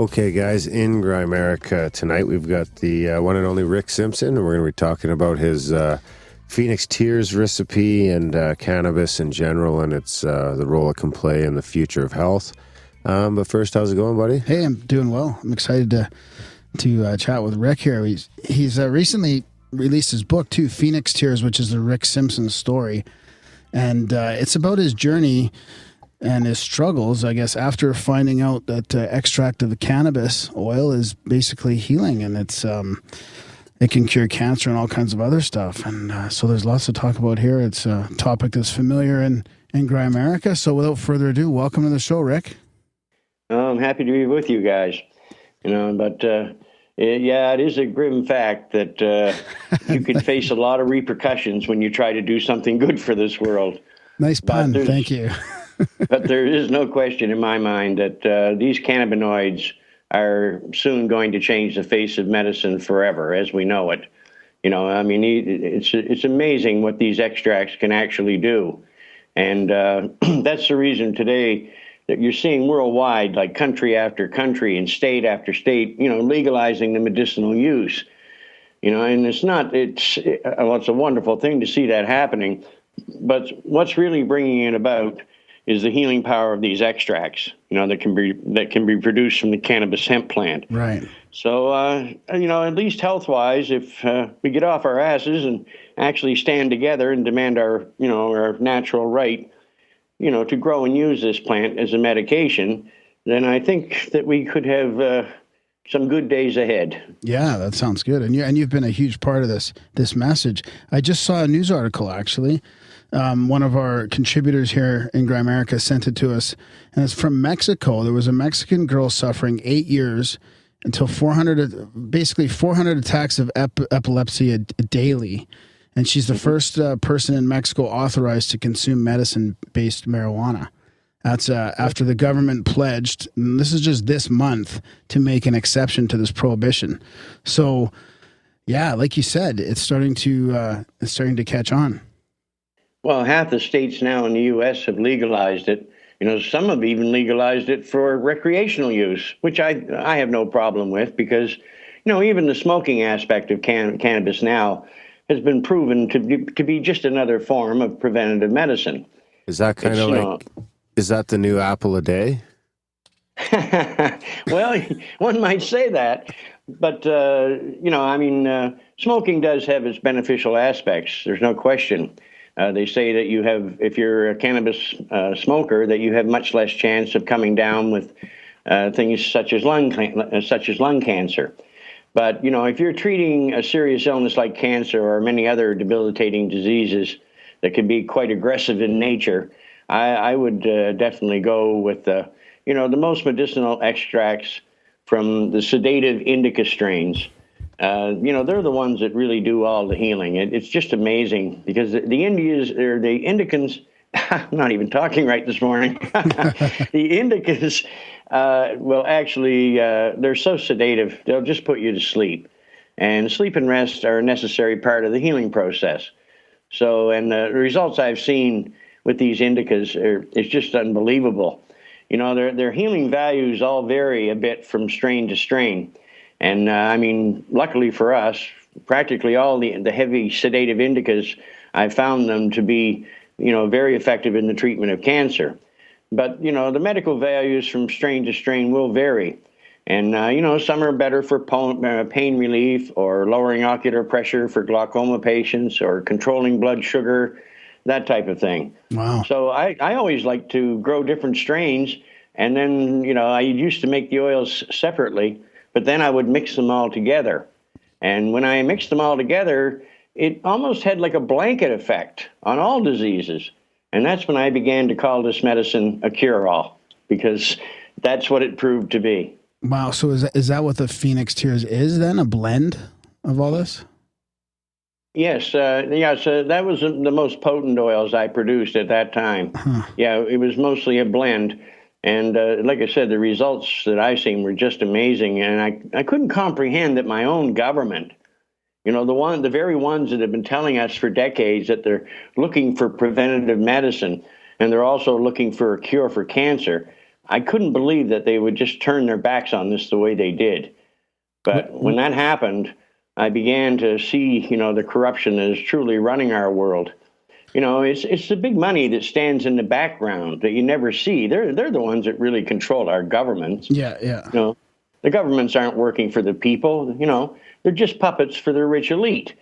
Okay, guys, in Grimerica tonight, we've got the one and only Rick Simpson, and we're going to be talking about his Phoenix Tears recipe and cannabis in general, and its the role it can play in the future of health. But first, how's it going, buddy? Hey, I'm doing well. I'm excited to chat with Rick here. He's recently released his book too, Phoenix Tears, which is the Rick Simpson story, and it's about his journey and his struggles, I guess, after finding out that extract of the cannabis oil is basically healing, and it can cure cancer and all kinds of other stuff. And so there's lots to talk about here. It's a topic that's familiar in Grimerica. So without further ado, welcome to the show, Rick. I'm happy to be with you guys. But yeah, it is a grim fact that you could face a lot of repercussions when you try to do something good for this world. Nice pun. Thank you. But there is no question in my mind that these cannabinoids are soon going to change the face of medicine forever as we know it. It's amazing what these extracts can actually do. And that's the reason today that you're seeing worldwide, like country after country and state after state, legalizing the medicinal use. And it's a wonderful thing to see that happening. But what's really bringing it about is the healing power of these extracts, that can be produced from the cannabis hemp plant. Right. So, at least health-wise, if we get off our asses and actually stand together and demand our natural right, to grow and use this plant as a medication, then I think that we could have some good days ahead. Yeah, that sounds good. And you've been a huge part of this message. I just saw a news article, actually. One of our contributors here in Grimerica sent it to us, and it's from Mexico. There was a Mexican girl suffering 8 years until 400 attacks of epilepsy daily. And she's the first person in Mexico authorized to consume medicine-based marijuana. That's after the government pledged, and this is just this month, to make an exception to this prohibition. So, yeah, like you said, it's starting to catch on. Well, half the states now in the U.S. have legalized it. Some have even legalized it for recreational use, which I have no problem with because, even the smoking aspect of cannabis now has been proven to be just another form of preventative medicine. Is that is that the new apple a day? Well, one might say that. But, smoking does have its beneficial aspects. There's no question. They say that if you're a cannabis smoker, that you have much less chance of coming down with things such as lung cancer. But, if you're treating a serious illness like cancer or many other debilitating diseases that can be quite aggressive in nature, I would definitely go with the most medicinal extracts from the sedative indica strains. They're the ones that really do all the healing. It's just amazing because the indicans, I'm not even talking right this morning. The indicas will actually, they're so sedative, they'll just put you to sleep. And sleep and rest are a necessary part of the healing process. So, and the results I've seen with these indicas is just unbelievable. Their healing values all vary a bit from strain to strain. And luckily for us, practically all the heavy sedative indicas, I found them to be, very effective in the treatment of cancer. But, the medical values from strain to strain will vary. And, some are better for pain relief or lowering ocular pressure for glaucoma patients or controlling blood sugar, that type of thing. Wow. So I always like to grow different strains. And then, I used to make the oils separately. But then I would mix them all together. And when I mixed them all together, it almost had like a blanket effect on all diseases. And that's when I began to call this medicine a cure-all, because that's what it proved to be. Wow. So is that what the Phoenix Tears is then, a blend of all this? Yes. So that was the most potent oils I produced at that time. Huh. Yeah, it was mostly a blend. And like I said, the results that I've seen were just amazing. And I couldn't comprehend that my own government, the very ones that have been telling us for decades that they're looking for preventative medicine and they're also looking for a cure for cancer. I couldn't believe that they would just turn their backs on this the way they did. But when that happened, I began to see, the corruption that is truly running our world. It's the big money that stands in the background that you never see. They're the ones that really control our governments. Yeah, yeah. The governments aren't working for the people. They're just puppets for the rich elite.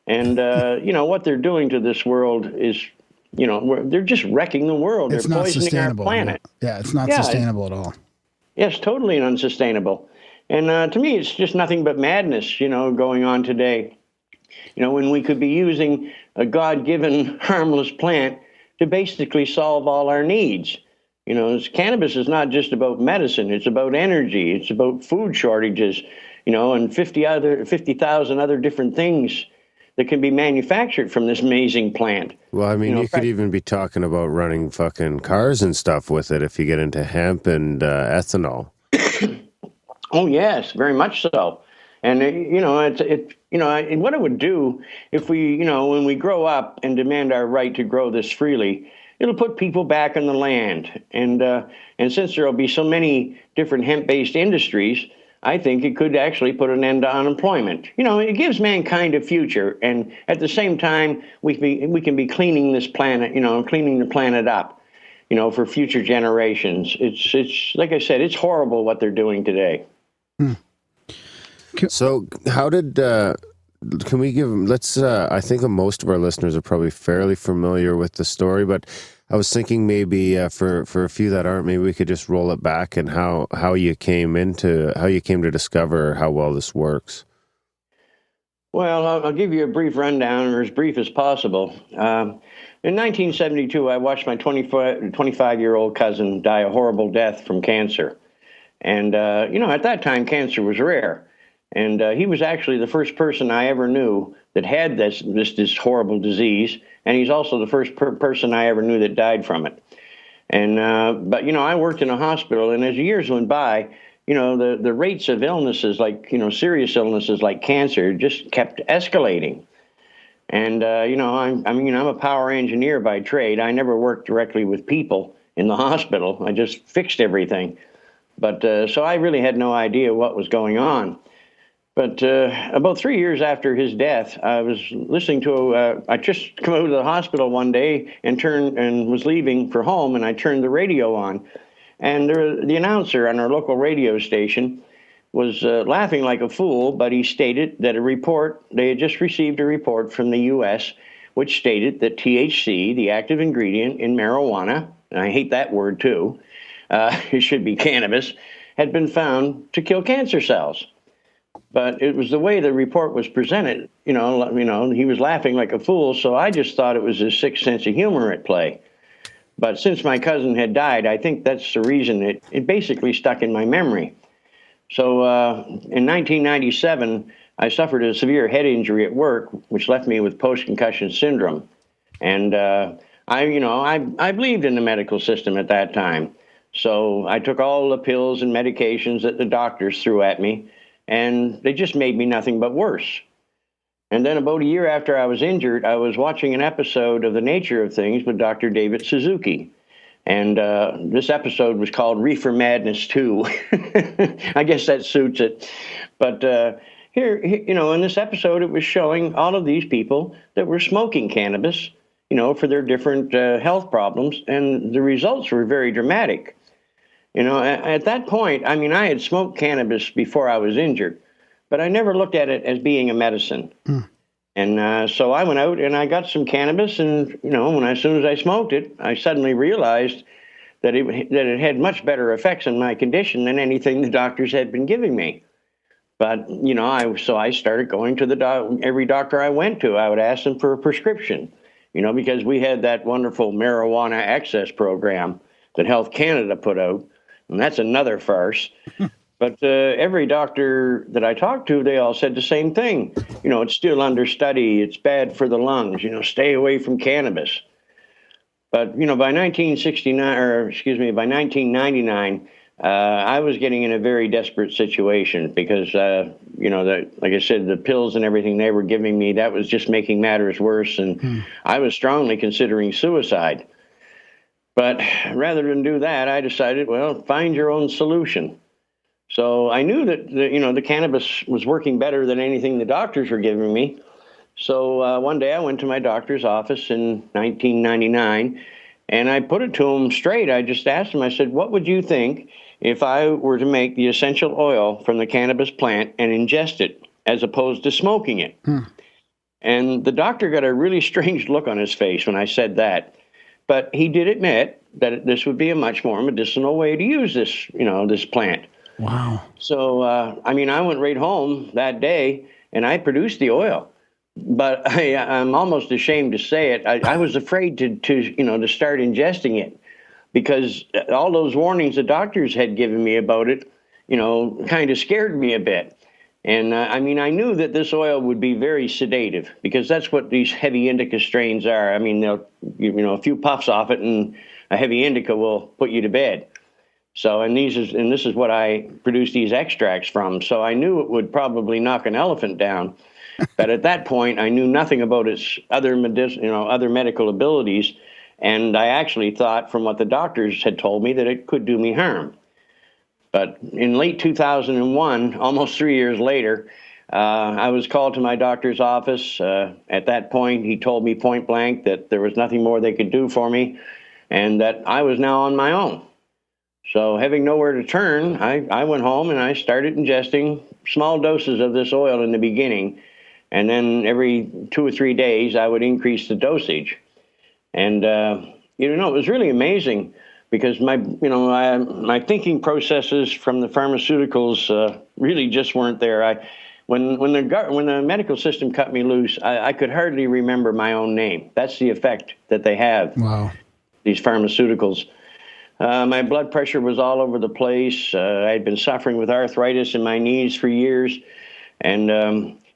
And what they're doing to this world is, they're just wrecking the world. It's they're not poisoning sustainable. our planet. Yeah, it's not sustainable at all. Yes, totally unsustainable. And to me, it's just nothing but madness, going on today. When we could be using a God-given harmless plant to basically solve all our needs. Cannabis is not just about medicine. It's about energy. It's about food shortages, and 50,000 other different things that can be manufactured from this amazing plant. Well, I mean, you could even be talking about running fucking cars and stuff with it if you get into hemp and ethanol. Oh, yes, very much so. And, what it would do if we, when we grow up and demand our right to grow this freely, it'll put people back on the land. And since there will be so many different hemp-based industries, I think it could actually put an end to unemployment. It gives mankind a future. And at the same time, we can be cleaning this planet, cleaning the planet up, for future generations. It's like I said, it's horrible what they're doing today. So how did, can we give, I think most of our listeners are probably fairly familiar with the story, but I was thinking maybe for a few that aren't, maybe we could just roll it back and how you came to discover how well this works. Well, I'll give you a brief rundown, or as brief as possible. In 1972, I watched my 25-year-old cousin die a horrible death from cancer. And, at that time, cancer was rare. And he was actually the first person I ever knew that had this horrible disease. And he's also the first person I ever knew that died from it. And but I worked in a hospital, and as the years went by, the rates of illnesses like serious illnesses like cancer just kept escalating. And I'm a power engineer by trade. I never worked directly with people in the hospital. I just fixed everything. But so I really had no idea what was going on. But about 3 years after his death, I was listening to I just come out of the hospital one day and was leaving for home, and I turned the radio on. And the announcer on our local radio station was laughing like a fool, but he stated that they had just received a report from the U.S., which stated that THC, the active ingredient in marijuana, and I hate that word too, it should be cannabis, had been found to kill cancer cells. But it was the way the report was presented. He was laughing like a fool, so I just thought it was his sick sense of humor at play. But since my cousin had died, I think that's the reason it basically stuck in my memory. So in 1997, I suffered a severe head injury at work, which left me with post-concussion syndrome. And I believed in the medical system at that time. So I took all the pills and medications that the doctors threw at me, and they just made me nothing but worse. And then about a year after I was injured, I was watching an episode of The Nature of Things with Dr. David Suzuki. And this episode was called Reefer Madness 2. I guess that suits it. But here, in this episode, it was showing all of these people that were smoking cannabis, for their different health problems. And the results were very dramatic. At that point, I had smoked cannabis before I was injured, but I never looked at it as being a medicine. And so I went out and I got some cannabis, and as soon as I smoked it, I suddenly realized that it had much better effects on my condition than anything the doctors had been giving me. But I started going to every doctor I went to. I would ask them for a prescription, because we had that wonderful marijuana access program that Health Canada put out, and that's another farce. But every doctor that I talked to, they all said the same thing. It's still under study. It's bad for the lungs. Stay away from cannabis. But, by 1999, I was getting in a very desperate situation because, like I said, the pills and everything they were giving me, that was just making matters worse. And I was strongly considering suicide. But rather than do that, I decided, well, find your own solution. So I knew that the cannabis was working better than anything the doctors were giving me. So one day I went to my doctor's office in 1999, and I put it to him straight. I just asked him, I said, what would you think if I were to make the essential oil from the cannabis plant and ingest it as opposed to smoking it? And the doctor got a really strange look on his face when I said that. But he did admit that this would be a much more medicinal way to use this plant. Wow. So, I went right home that day and I produced the oil. But I'm almost ashamed to say it. I was afraid to start ingesting it because all those warnings the doctors had given me about it, kind of scared me a bit. And I knew that this oil would be very sedative because that's what these heavy indica strains are. I mean, they'll, a few puffs off it and a heavy indica will put you to bed. So, and this is what I produced these extracts from. So I knew it would probably knock an elephant down. But at that point, I knew nothing about its other medical abilities. And I actually thought from what the doctors had told me that it could do me harm. But in late 2001, almost 3 years later, I was called to my doctor's office. At that point, he told me point blank that there was nothing more they could do for me and that I was now on my own. So having nowhere to turn, I went home and I started ingesting small doses of this oil in the beginning. And then every 2 or 3 days, I would increase the dosage. And, it was really amazing because my thinking processes from the pharmaceuticals really just weren't there. When the medical system cut me loose, I could hardly remember my own name. That's the effect that they have. Wow. These pharmaceuticals. My blood pressure was all over the place. I'd been suffering with arthritis in my knees for years. And,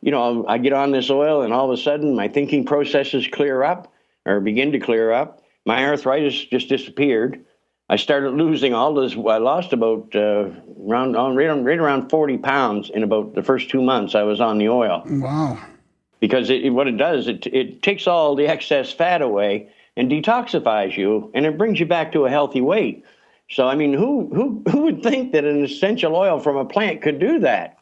I get on this oil and all of a sudden my thinking processes begin to clear up. My arthritis just disappeared. I started losing all this. I lost about right around 40 pounds in about the first 2 months I was on the oil. Wow. Because what it does, it takes all the excess fat away and detoxifies you, and it brings you back to a healthy weight. So, who would think that an essential oil from a plant could do that?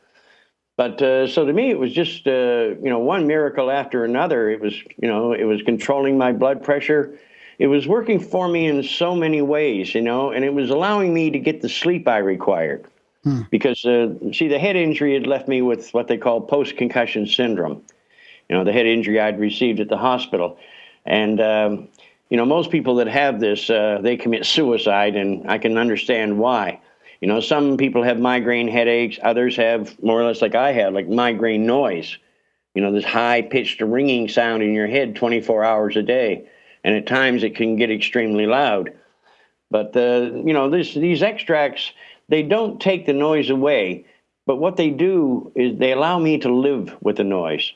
But so to me, it was just, one miracle after another. It was controlling my blood pressure. It was working for me in so many ways, and it was allowing me to get the sleep I required. Because, the head injury had left me with what they call post-concussion syndrome. The head injury I'd received at the hospital. And, most people that have this, they commit suicide, and I can understand why. Some people have migraine headaches. Others have more or less like I have, like migraine noise. This high-pitched ringing sound in your head 24 hours a day. And at times it can get extremely loud. But, these extracts, they don't take the noise away. But what they do is they allow me to live with the noise.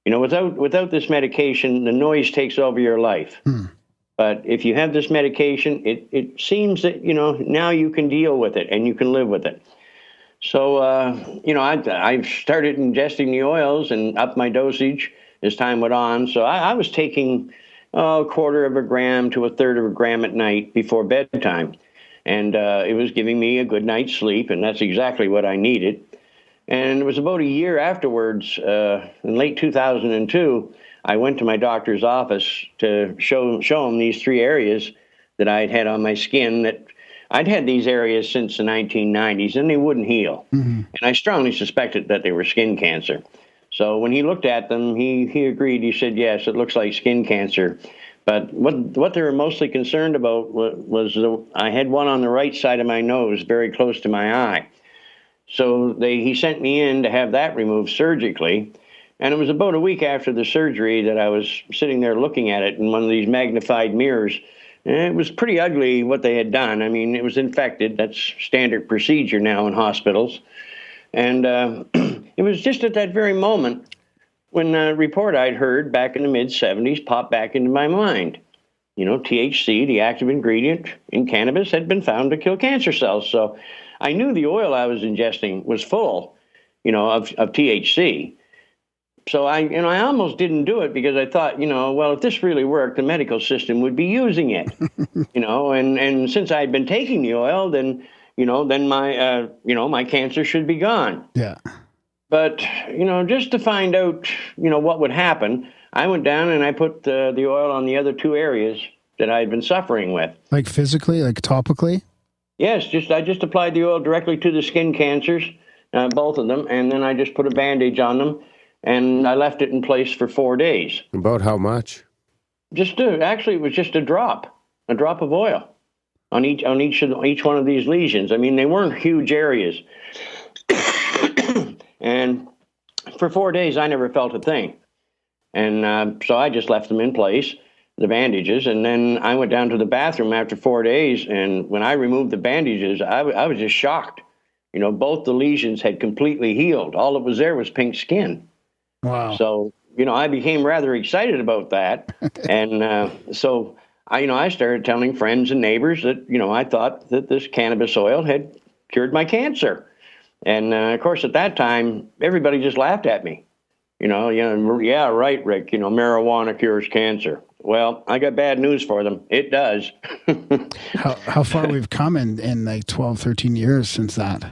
Without this medication, the noise takes over your life. But if you have this medication, it seems that, now you can deal with it and you can live with it. So, I've started ingesting the oils and up my dosage as time went on. So I was taking a quarter of a gram to a third of a gram at night before bedtime. And it was giving me a good night's sleep, and that's exactly what I needed. And it was about a year afterwards, in late 2002, I went to my doctor's office to show him these 3 areas that I'd had on my skin that I'd had these areas since the 1990s, and they wouldn't heal. And I strongly suspected that they were skin cancer. So when he looked at them, he agreed. He said, yes, it looks like skin cancer. But what they were mostly concerned about was I had one on the right side of my nose, very close to my eye. So he sent me in to have that removed surgically. And it was about a week after the surgery that I was sitting there looking at it in one of these magnified mirrors. And it was pretty ugly what they had done. It was infected. That's standard procedure now in hospitals. And it was just at that very moment when the report I'd heard back in the mid-'70s popped back into my mind. THC, the active ingredient in cannabis, had been found to kill cancer cells. So I knew the oil I was ingesting was full, of THC. So I almost didn't do it because I thought, well, if this really worked, the medical system would be using it, and since I'd been taking the oil, then, then my cancer should be gone. Yeah. But, just to find out, what would happen, I went down and I put the oil on the other two areas that I had been suffering with. Like physically, like topically? Yes, I just applied the oil directly to the skin cancers, both of them, and then I just put a bandage on them, and I left it in place for 4 days. About how much? Actually, it was just a drop of oil on each one of these lesions. I mean, they weren't huge areas, and for 4 days I never felt a thing, and so I just left them in place, the bandages, and then I went down to the bathroom after 4 days, and when I removed the bandages, I was just shocked. Both the lesions had completely healed. All that was there was pink skin. Wow. So, I became rather excited about that. And so, I started telling friends and neighbors that, I thought that this cannabis oil had cured my cancer. And, of course, at that time, everybody just laughed at me. Yeah, right, Rick, marijuana cures cancer. Well, I got bad news for them. It does. How far we've come in like 12, 13 years since that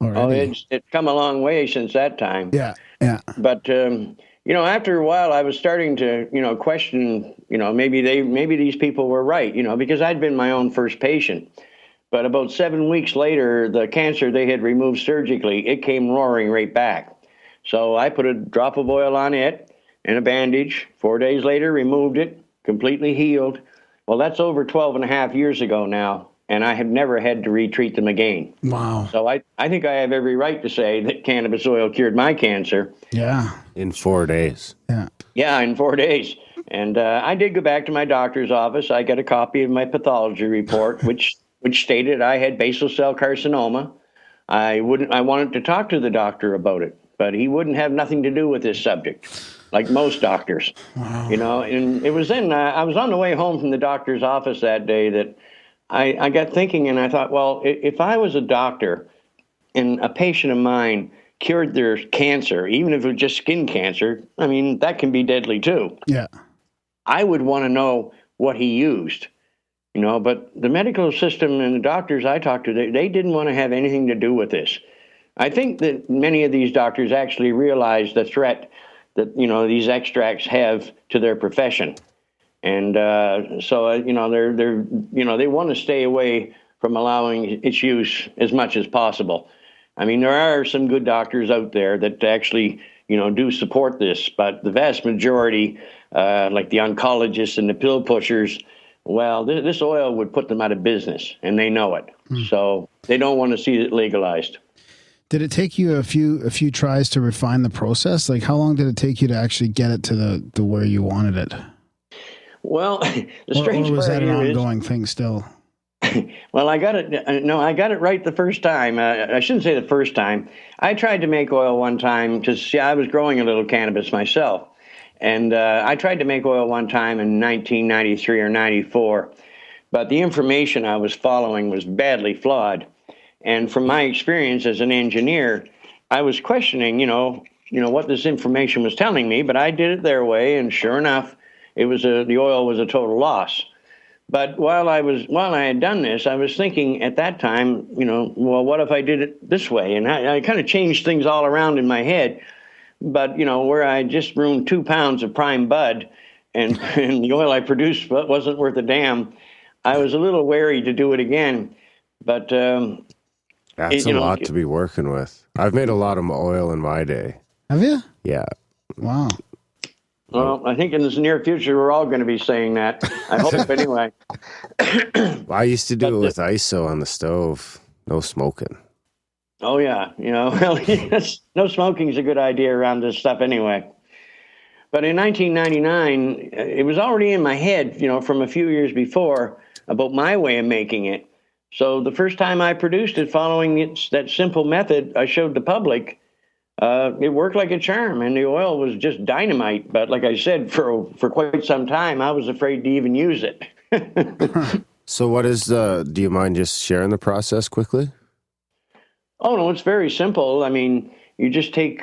already. Oh, it's come a long way since that time. Yeah, yeah. But, after a while, I was starting to, question, maybe these people were right, because I'd been my own first patient. But about 7 weeks later, the cancer they had removed surgically, it came roaring right back. So I put a drop of oil on it and a bandage. 4 days later, removed it, completely healed. Well, that's over 12 and a half years ago now, and I have never had to retreat them again. Wow. So I think I have every right to say that cannabis oil cured my cancer. Yeah. In 4 days. Yeah. Yeah, in 4 days. And I did go back to my doctor's office. I got a copy of my pathology report, which stated I had basal cell carcinoma. I wanted to talk to the doctor about it, but he wouldn't have nothing to do with this subject, like most doctors. Wow. And it was then I was on the way home from the doctor's office that day that I got thinking, and I thought, well, if I was a doctor and a patient of mine cured their cancer, even if it was just skin cancer, I mean, that can be deadly too. Yeah. I would want to know what he used. But the medical system and the doctors I talked to, they didn't want to have anything to do with this. I think that many of these doctors actually realize the threat that, these extracts have to their profession. And so, they want to stay away from allowing its use as much as possible. I mean, there are some good doctors out there that actually, do support this, but the vast majority, like the oncologists and the pill pushers, well, this oil would put them out of business, and they know it. So they don't want to see it legalized. Did it take you a few tries to refine the process? Like, how long did it take you to actually get it to the where you wanted it? Well, the strange or was part that an here ongoing thing still? Well, I got it. No, I got it right the first time. I shouldn't say the first time. I tried to make oil one time because I was growing a little cannabis myself. And I tried to make oil one time in 1993 or 94, but the information I was following was badly flawed. And from my experience as an engineer, I was questioning, what this information was telling me, but I did it their way, and sure enough, the oil was a total loss. But while I had done this, I was thinking at that time, well, what if I did it this way? And I kind of changed things all around in my head. But, where I just ruined 2 pounds of prime bud and the oil I produced wasn't worth a damn, I was a little wary to do it again. But that's a lot to be working with. I've made a lot of oil in my day. Have you? Yeah. Wow. Well, I think in the near future, we're all going to be saying that. I hope anyway. I used to do it with ISO on the stove. No smoking. Oh, yeah. Well, yes, no smoking is a good idea around this stuff anyway. But in 1999, it was already in my head, from a few years before about my way of making it. So the first time I produced it following that simple method I showed the public, it worked like a charm, and the oil was just dynamite. But like I said, for quite some time, I was afraid to even use it. So what is do you mind just sharing the process quickly? Oh, no, it's very simple. I mean, you just take,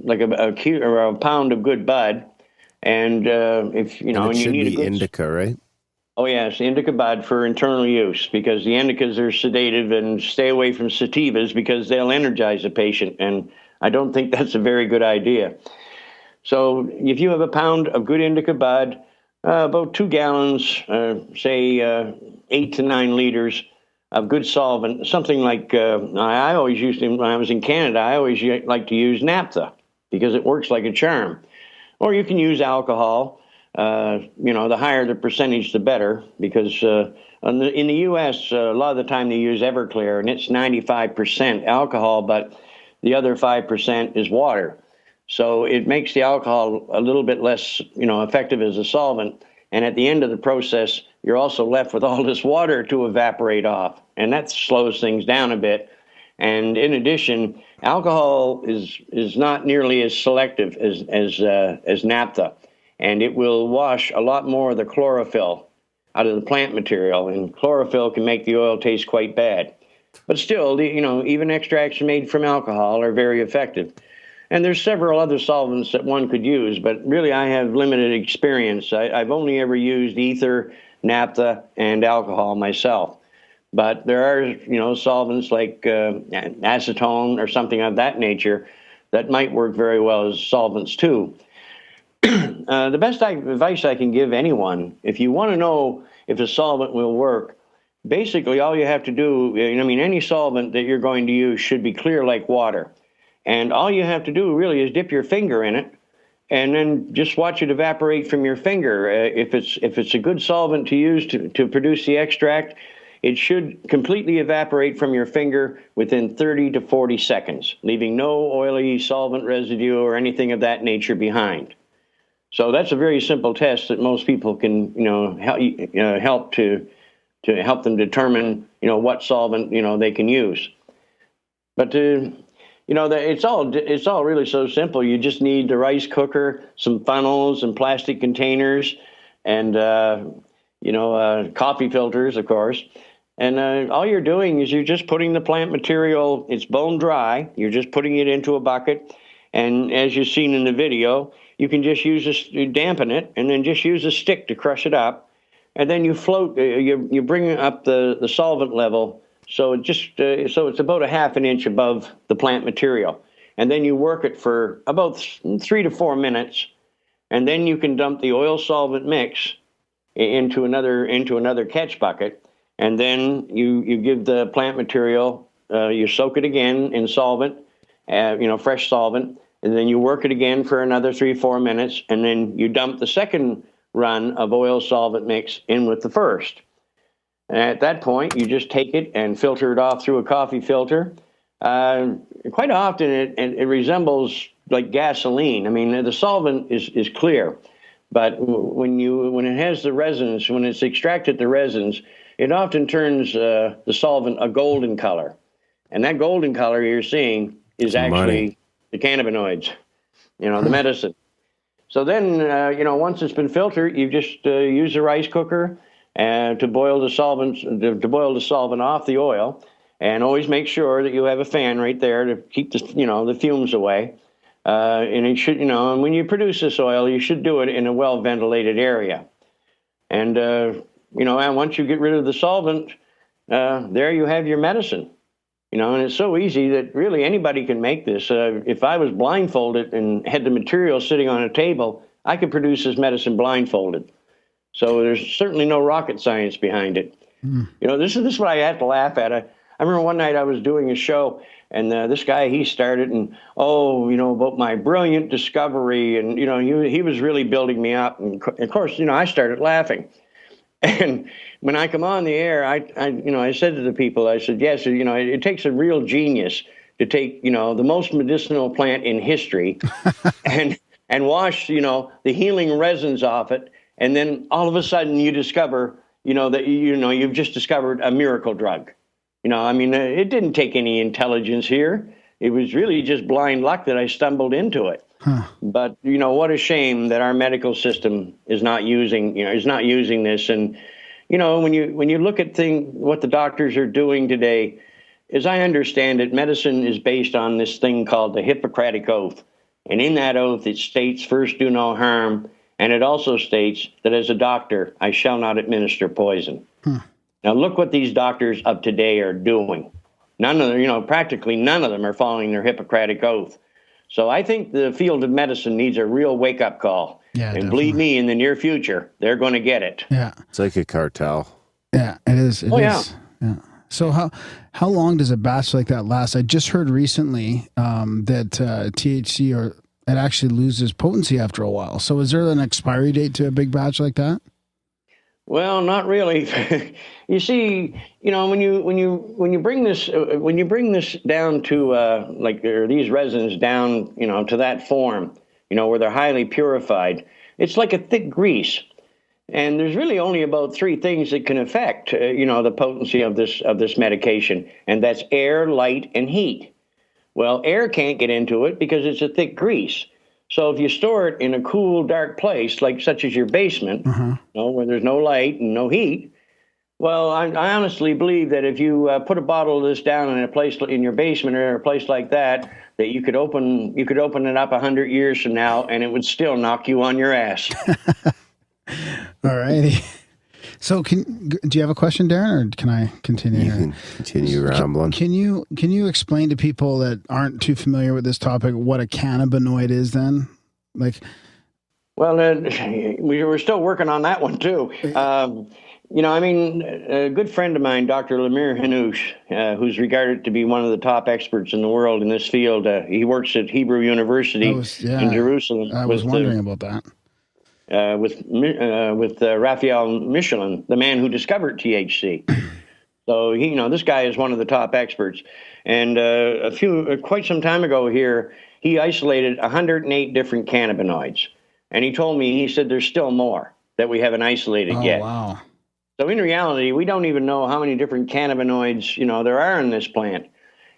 like or a pound of good bud, and if you know, And it and you should need a be good. indica, right? Oh yes, indica bud for internal use, because the indicas are sedative, and stay away from sativas because they'll energize a patient, and I don't think that's a very good idea. So if you have a pound of good indica bud, about 2 gallons, say 8 to 9 liters of good solvent, something like I always used to, when I was in Canada, I always like to use naphtha because it works like a charm. Or you can use alcohol. You know, the higher the percentage, the better, because in the U.S., a lot of the time they use Everclear, and it's 95% alcohol, but the other 5% is water. So it makes the alcohol a little bit less, you know, effective as a solvent. And at the end of the process, you're also left with all this water to evaporate off, and that slows things down a bit. And in addition, alcohol is not nearly as selective as naphtha, and it will wash a lot more of the chlorophyll out of the plant material, and chlorophyll can make the oil taste quite bad. But still, you know, even extracts made from alcohol are very effective. And there's several other solvents that one could use, but really I have limited experience. I've only ever used ether, naphtha, and alcohol myself. But there are, you know, solvents like acetone or something of that nature that might work very well as solvents too. The best advice I can give anyone, if you want to know if a solvent will work, basically all you have to do, I mean, any solvent that you're going to use should be clear like water. And all you have to do really is dip your finger in it and then just watch it evaporate from your finger. If it's a good solvent to use to produce the extract, it should completely evaporate from your finger within 30 to 40 seconds, leaving no oily solvent residue or anything of that nature behind. So that's a very simple test that most people can, you know, help to help them determine, you know, what solvent, you know, they can use. But you know, it's all really so simple. You just need the rice cooker, some funnels and plastic containers, and coffee filters, of course. And all you're doing is you're just putting the plant material. It's bone dry. You're just putting it into a bucket, and as you've seen in the video, you can just dampen it, and then just use a stick to crush it up, and then you float. You bring up the solvent level. So it's about a half an inch above the plant material, and then you work it for about 3 to 4 minutes, and then you can dump the oil solvent mix into another catch bucket, and then you give the plant material, you soak it again in solvent, fresh solvent, and then you work it again for another 3-4 minutes, and then you dump the second run of oil solvent mix in with the first. And at that point, you just take it and filter it off through a coffee filter. Quite often, it resembles like gasoline. I mean, the solvent is clear, but when it has the resins, when it's extracted the resins, it often turns the solvent a golden color, and that golden color you're seeing is actually the cannabinoids, you know, the medicine. So then, once it's been filtered, you just use a rice cooker to boil the solvent off the oil, and always make sure that you have a fan right there to keep the fumes away. And it should, and when you produce this oil, you should do it in a well ventilated area. And and once you get rid of the solvent, there you have your medicine. And it's so easy that really anybody can make this. If I was blindfolded and had the material sitting on a table, I could produce this medicine blindfolded. So there's certainly no rocket science behind it. This is what I had to laugh at. I remember one night I was doing a show, and this guy, he started, and about my brilliant discovery, and he was really building me up, and of course I started laughing. And when I come on the air, I said to the people, I said, yes, it takes a real genius to take the most medicinal plant in history and wash the healing resins off it. And then all of a sudden you discover, that, you've just discovered a miracle drug. It didn't take any intelligence here. It was really just blind luck that I stumbled into it. Huh. But, what a shame that our medical system is not using this. And, when you look at what the doctors are doing today, as I understand it, medicine is based on this thing called the Hippocratic Oath. And in that oath, it states, first, do no harm. And it also states that as a doctor, I shall not administer poison. Now, look what these doctors of today are doing. None of them, practically none of them are following their Hippocratic oath. So I think the field of medicine needs a real wake-up call. Yeah, and definitely. believe me, in the near future, they're going to get it. Yeah. It's like a cartel. Yeah, it is. It is. Yeah. So how long does a batch like that last? I just heard recently that THC it actually loses potency after a while. So is there an expiry date to a big batch like that? Well, not really. You see, when you bring this down to these resins down, to that form, where they're highly purified, it's like a thick grease. And there's really only about three things that can affect, the potency of this medication, and that's air, light, and heat. Well, air can't get into it because it's a thick grease. So if you store it in a cool, dark place, such as your basement, where there's no light and no heat, well, I honestly believe that if you put a bottle of this down in a place in your basement or a place like that, that you could open it up 100 years from now, and it would still knock you on your ass. All righty. So do you have a question, Darren, or can I continue? You can continue rambling. Can you explain to people that aren't too familiar with this topic what a cannabinoid is then? Well, we were still working on that one too. A good friend of mine, Dr. Lemire Hanoush, who's regarded to be one of the top experts in the world in this field. He works at Hebrew University in Jerusalem. I was wondering about that. With Raphael Michelin, the man who discovered THC. So this guy is one of the top experts. And quite some time ago here, he isolated 108 different cannabinoids. And he said there's still more that we haven't isolated yet. Wow. So in reality, we don't even know how many different cannabinoids, there are in this plant.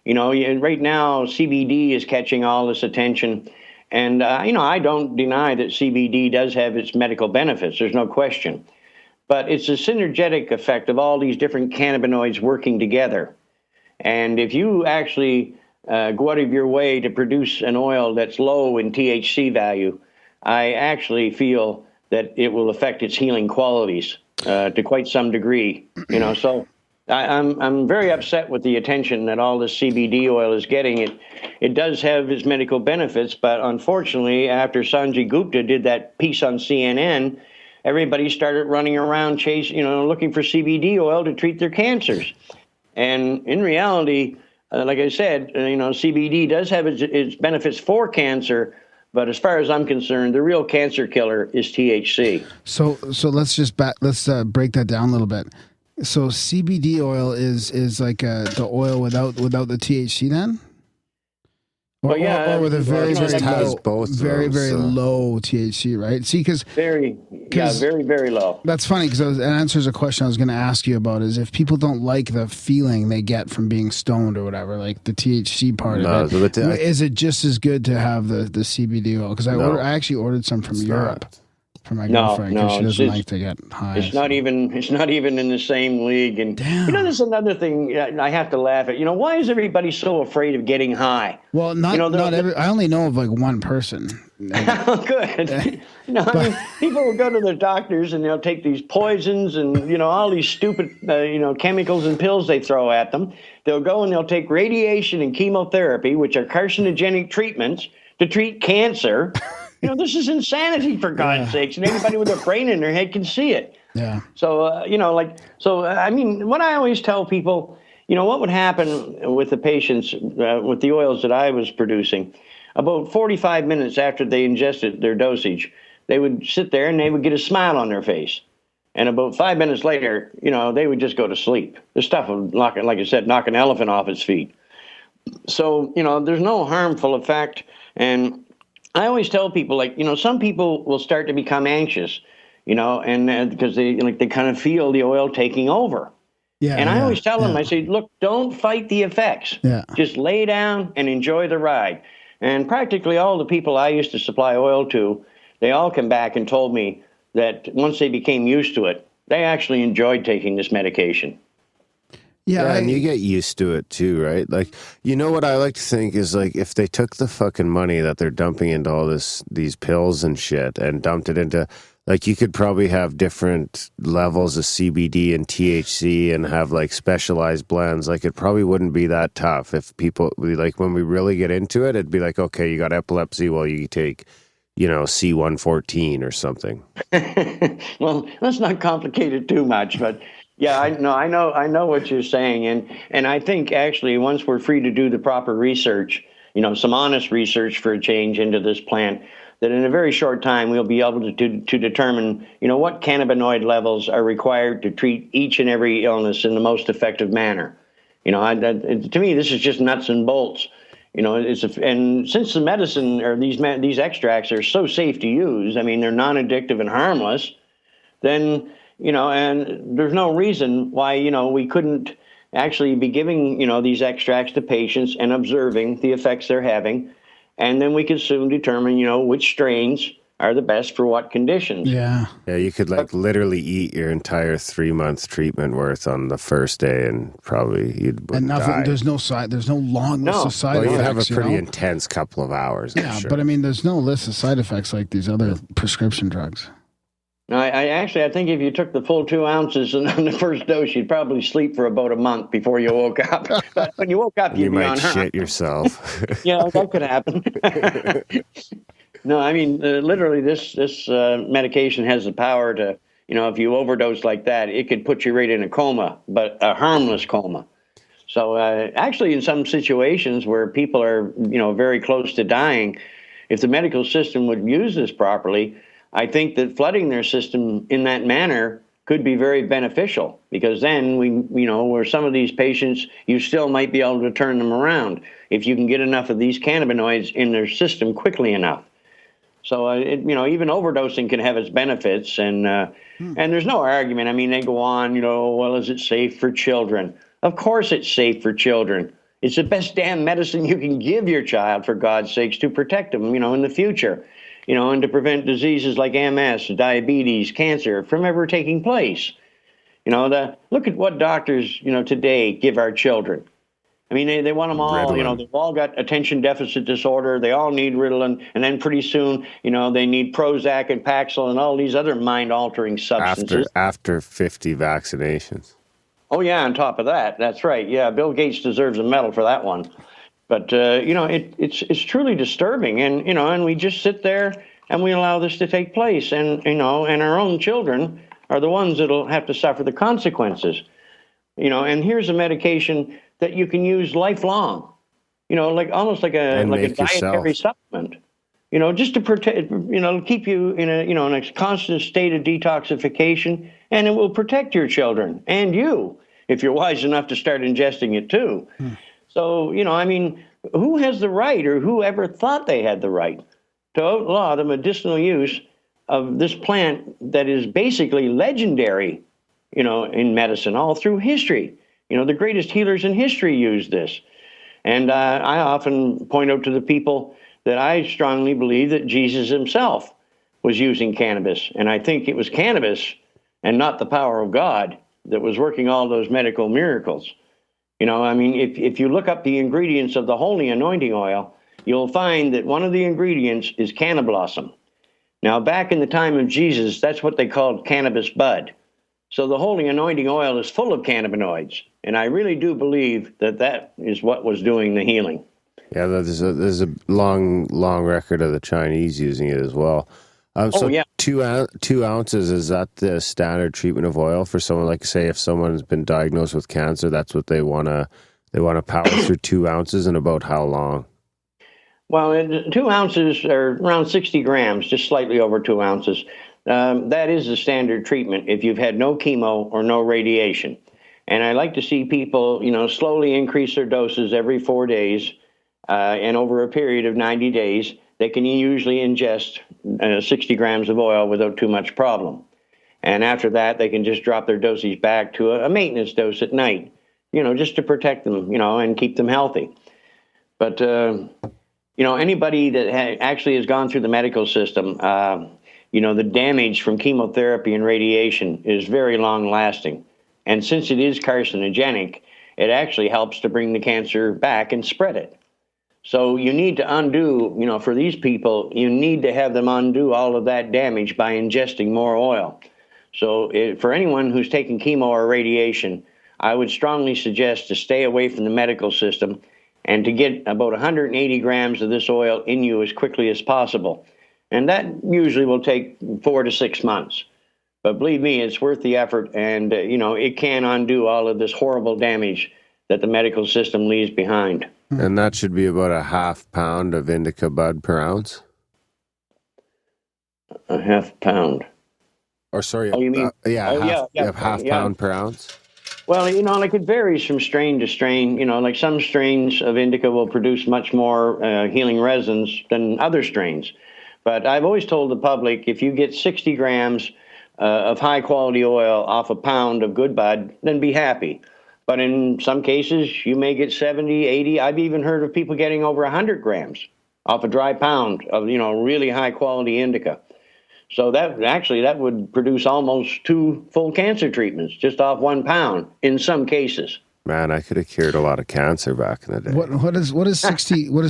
Right now, CBD is catching all this attention. And, I don't deny that CBD does have its medical benefits. There's no question. But it's a synergetic effect of all these different cannabinoids working together. And if you actually go out of your way to produce an oil that's low in THC value, I actually feel that it will affect its healing qualities to quite some degree. So I'm very upset with the attention that all this CBD oil is getting. It does have its medical benefits, but unfortunately, after Sanjay Gupta did that piece on CNN, everybody started running around looking for CBD oil to treat their cancers. And in reality, like I said, CBD does have its benefits for cancer, but as far as I'm concerned, the real cancer killer is THC. So let's break that down a little bit. So CBD oil is like the oil without the THC then? Or with a very low THC, right? See, because very, very low. That's funny because it answers a question I was going to ask you about: is if people don't like the feeling they get from being stoned or whatever, like the THC part of it, is it just as good to have the CBD oil? Because I actually ordered some from Europe. For my girlfriend, because she doesn't like to get high. It's not even in the same league. And damn. There's another thing I have to laugh at. Why is everybody so afraid of getting high? Well, not every. I only know of one person. Good. People will go to their doctors and they'll take these poisons and all these stupid chemicals and pills they throw at them. They'll go and they'll take radiation and chemotherapy, which are carcinogenic treatments to treat cancer. This is insanity, for God's sakes, and anybody with a brain in their head can see it. Yeah. So, what I always tell people, what would happen with the patients with the oils that I was producing, about 45 minutes after they ingested their dosage, they would sit there and they would get a smile on their face. And about 5 minutes later, they would just go to sleep. The stuff would, knock an elephant off its feet. So, there's no harmful effect. And I always tell people, some people will start to become anxious, and because they kind of feel the oil taking over. Yeah. And I always tell them, I say, look, don't fight the effects. Yeah. Just lay down and enjoy the ride. And practically all the people I used to supply oil to, they all come back and told me that once they became used to it, they actually enjoyed taking this medication. Yeah, and you get used to it too, right? Like, you know what I like to think is, like, if they took the fucking money that they're dumping into all these pills and shit and dumped it into, like, you could probably have different levels of CBD and THC and have like specialized blends. Like, it probably wouldn't be that tough if people, like, when we really get into it, it'd be like, okay, you got epilepsy, well, you take, C114 or something. Well, let's not complicate it too much, but yeah, I know what you're saying, and I think actually once we're free to do the proper research, some honest research for a change into this plant, that in a very short time we'll be able to determine, what cannabinoid levels are required to treat each and every illness in the most effective manner. To me, this is just nuts and bolts. And since the medicine or these extracts are so safe to use, I mean, they're non-addictive and harmless, then, and there's no reason why, we couldn't actually be giving, these extracts to patients and observing the effects they're having. And then we could soon determine, which strains are the best for what conditions. Yeah. Yeah, you could literally eat your entire 3-month treatment worth on the first day, and probably you'd And nothing. die. There's no long list of side Well, effects. you'd have a pretty you know? intense couple of hours. I'm Yeah, sure. but I mean, there's no list of side effects like these other prescription drugs. No, I think if you took the full 2 ounces on the first dose, you'd probably sleep for about a month before you woke up. But when you woke up, you'd you be might on shit yourself. Yeah, that could happen. No, I mean, literally, this medication has the power to, if you overdose like that, it could put you right in a coma, but a harmless coma. So actually, in some situations where people are, very close to dying, if the medical system would use this properly, I think that flooding their system in that manner could be very beneficial, because then where some of these patients, you still might be able to turn them around if you can get enough of these cannabinoids in their system quickly enough. So, even overdosing can have its benefits, and there's no argument. I mean, they go on, well, is it safe for children? Of course it's safe for children. It's the best damn medicine you can give your child, for God's sakes, to protect them, in the future, and to prevent diseases like MS, diabetes, cancer from ever taking place. Look at what doctors, today give our children. I mean, they want them all, Ritalin. they've all got attention deficit disorder. They all need Ritalin. And then pretty soon, they need Prozac and Paxil and all these other mind-altering substances. After 50 vaccinations. Oh, yeah, on top of that. That's right. Yeah, Bill Gates deserves a medal for that one. But, it's truly disturbing. And, and we just sit there and we allow this to take place. And, and our own children are the ones that'll have to suffer the consequences. And here's a medication that you can use lifelong, like almost like a dietary supplement, just to protect, keep you in a constant state of detoxification, and it will protect your children and you if you're wise enough to start ingesting it too. So, I mean, who has the right, or who ever thought they had the right to outlaw the medicinal use of this plant that is basically legendary, in medicine all through history? The greatest healers in history use this. And I often point out to the people that I strongly believe that Jesus himself was using cannabis. And I think it was cannabis and not the power of God that was working all those medical miracles. I mean, if you look up the ingredients of the holy anointing oil, you'll find that one of the ingredients is canna blossom. Now, back in the time of Jesus, that's what they called cannabis bud. So the holy anointing oil is full of cannabinoids, and I really do believe that is what was doing the healing. Yeah, there's a long record of the Chinese using it as well. So yeah. 2 ounces, is that the standard treatment of oil for someone? Like, say, if someone's been diagnosed with cancer, that's what they want to power through 2 ounces, and about how long? Well, 2 ounces are around 60 grams, just slightly over 2 ounces. That is the standard treatment if you've had no chemo or no radiation. And I like to see people, slowly increase their doses every 4 days. And over a period of 90 days, they can usually ingest 60 grams of oil without too much problem. And after that, they can just drop their dosage back to a maintenance dose at night, just to protect them, and keep them healthy. But, anybody that actually has gone through the medical system, the damage from chemotherapy and radiation is very long lasting. And since it is carcinogenic, it actually helps to bring the cancer back and spread it. So you need to undo, for these people, you need to have them undo all of that damage by ingesting more oil. So for anyone who's taking chemo or radiation, I would strongly suggest to stay away from the medical system and to get about 180 grams of this oil in you as quickly as possible. And that usually will take 4 to 6 months. But believe me, it's worth the effort, and it can undo all of this horrible damage that the medical system leaves behind. And that should be about a half pound of indica bud per ounce? A half pound. Or sorry, you mean? Half pound per ounce? Well, it varies from strain to strain. Like some strains of indica will produce much more healing resins than other strains. But I've always told the public, if you get 60 grams of high quality oil off a pound of good bud, then be happy. But in some cases, you may get 70, 80. I've even heard of people getting over 100 grams off a dry pound of, really high quality indica. So that would produce almost 2 full cancer treatments just off 1 pound in some cases. Man, I could have cured a lot of cancer back in the day. What does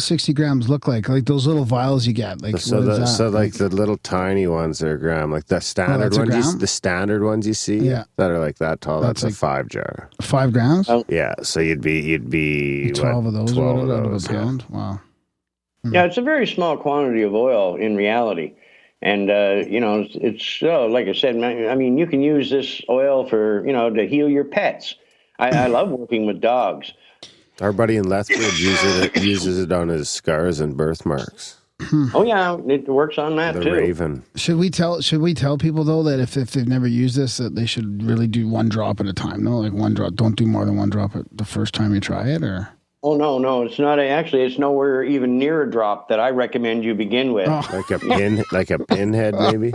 60 grams look like? Like those little vials you get. Like so the little tiny ones are a gram, like the standard ones. The standard ones you see that are like that tall. That's like a 5 jar. 5 grams. Oh. Yeah, so you'd be 12 of those. 12 of those, out of a pound. Wow. Yeah, it's a very small quantity of oil in reality. And, it's like I said, I mean, you can use this oil for, to heal your pets. I love working with dogs. Our buddy in Lethbridge uses it on his scars and birthmarks. Oh, yeah, it works on that, too. The Raven. Should we tell people, though, that if they've never used this, that they should really do 1 drop at a time, no? Like 1 drop. Don't do more than 1 drop the first time you try it, or... Oh, no, it's not. Actually, it's nowhere even near a drop that I recommend you begin with. Oh. Like a pinhead, maybe?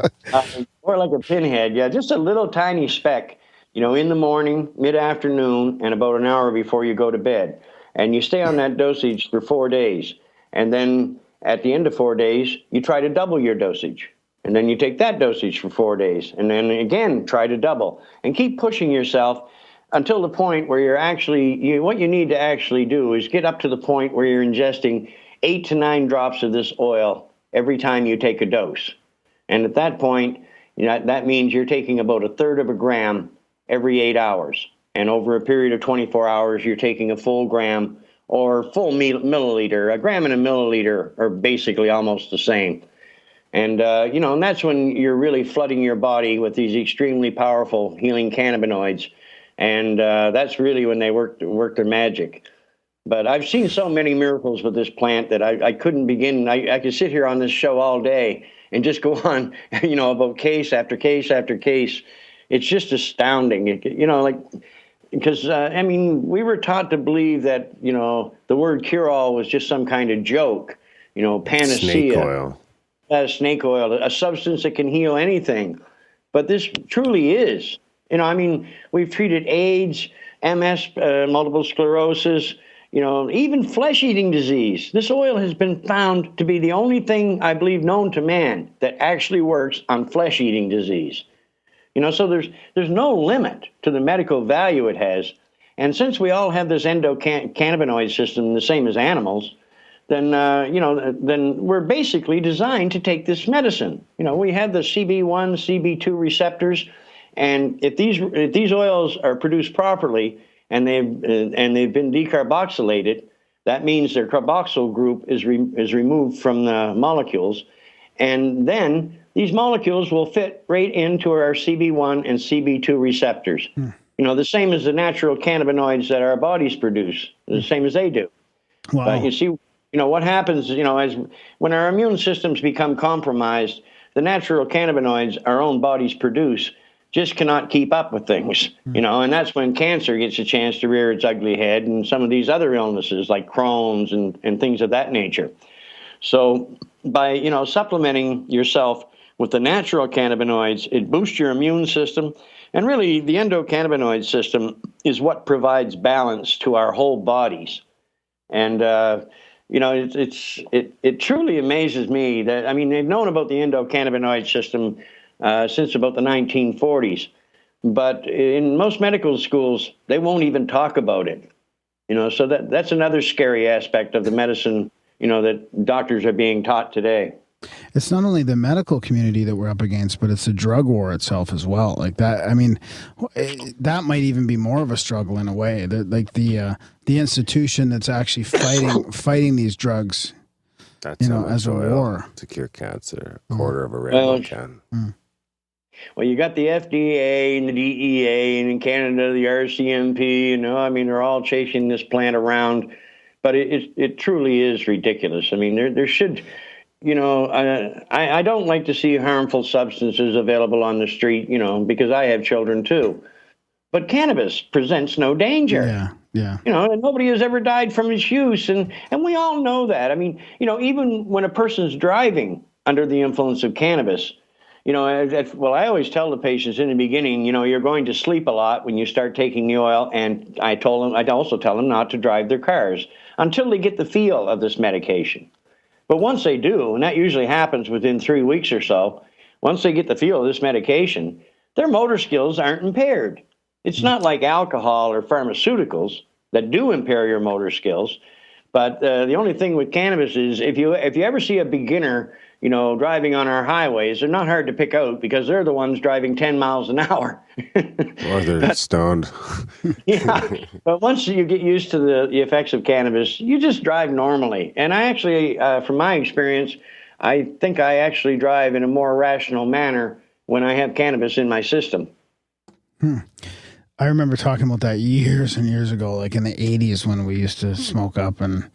Or like a pinhead, yeah. Just a little tiny speck, in the morning, mid-afternoon, and about an hour before you go to bed. And you stay on that dosage for 4 days. And then at the end of 4 days, you try to double your dosage. And then you take that dosage for 4 days. And then again, try to double. And keep pushing yourself until the point where you're actually, what you need to actually do is get up to the point where you're ingesting 8 to 9 drops of this oil every time you take a dose. And at that point, that means you're taking about 1/3 of a gram every 8 hours. And over a period of 24 hours, you're taking a full gram or full milliliter. A gram and a milliliter are basically almost the same. And, and that's when you're really flooding your body with these extremely powerful healing cannabinoids. And that's really when they work their magic. But I've seen so many miracles with this plant that I couldn't begin. I could sit here on this show all day and just go on, about case after case after case. It's just astounding, because, we were taught to believe that, the word cure-all was just some kind of joke, panacea. Snake oil. Snake oil, a substance that can heal anything. But this truly is. We've treated AIDS, MS, multiple sclerosis, even flesh-eating disease. This oil has been found to be the only thing, I believe, known to man that actually works on flesh-eating disease. So there's no limit to the medical value it has. And since we all have this endocannabinoid system the same as animals, then we're basically designed to take this medicine. We have the CB1, CB2 receptors. And if these oils are produced properly and they've been decarboxylated, that means their carboxyl group is removed from the molecules, and then these molecules will fit right into our CB1 and CB2 receptors. The same as the natural cannabinoids that our bodies produce, the same as they do. Wow. But you see, what happens, as when our immune systems become compromised, the natural cannabinoids our own bodies produce just cannot keep up with things, and that's when cancer gets a chance to rear its ugly head, and some of these other illnesses like Crohn's and things of that nature. So by, supplementing yourself with the natural cannabinoids, it boosts your immune system. And really, the endocannabinoid system is what provides balance to our whole bodies. And, it truly amazes me that, they've known about the endocannabinoid system since about the 1940s. But in most medical schools, they won't even talk about it. So that's another scary aspect of the medicine, that doctors are being taught today. It's not only the medical community that we're up against, but it's the drug war itself as well. Like that, I mean, that might even be more of a struggle in a way. The institution that's actually fighting these drugs, That's as a war to cure cancer. A quarter of a rainbow can. Well, you got the FDA and the DEA, and in Canada the RCMP. They're all chasing this plant around, but it truly is ridiculous. I mean, there should. I don't like to see harmful substances available on the street, because I have children too. But cannabis presents no danger. Yeah. And nobody has ever died from its use. And we all know that. I mean, even when a person's driving under the influence of cannabis, I always tell the patients in the beginning, you're going to sleep a lot when you start taking the oil. And I'd also tell them not to drive their cars until they get the feel of this medication. But once they do, and that usually happens within 3 weeks or so, once they get the feel of this medication, their motor skills aren't impaired. It's not like alcohol or pharmaceuticals that do impair your motor skills. But the only thing with cannabis is if you ever see a beginner, driving on our highways, they're not hard to pick out because they're the ones driving 10 miles an hour. Or they're stoned. Yeah, but once you get used to the effects of cannabis, you just drive normally. And I actually, from my experience, I think I actually drive in a more rational manner when I have cannabis in my system. I remember talking about that years and years ago, like in the 80s when we used to smoke up and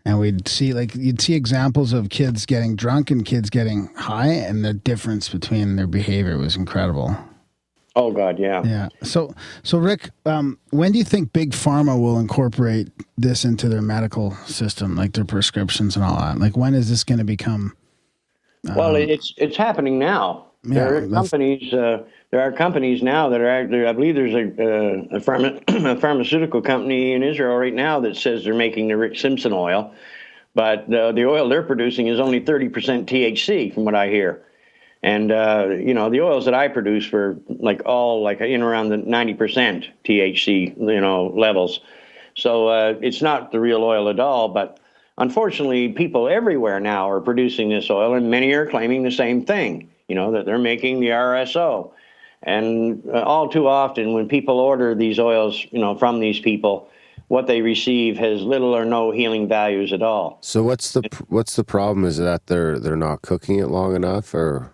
we'd see you'd see examples of kids getting drunk and kids getting high, and the difference between their behavior was incredible. Oh God, yeah. Yeah. So Rick, when do you think Big Pharma will incorporate this into their medical system, like their prescriptions and all that? Like, when is this going to become? Well, it's happening now. There are companies now that are. I believe there's a pharmaceutical company in Israel right now that says they're making the Simpson oil, but the oil they're producing is only 30% THC, from what I hear. And the oils that I produce were in around the 90% THC levels. So it's not the real oil at all. But unfortunately, people everywhere now are producing this oil, and many are claiming the same thing. That they're making the RSO. And all too often, when people order these oils, from these people, what they receive has little or no healing values at all. So what's the problem? Is that they're not cooking it long enough, or?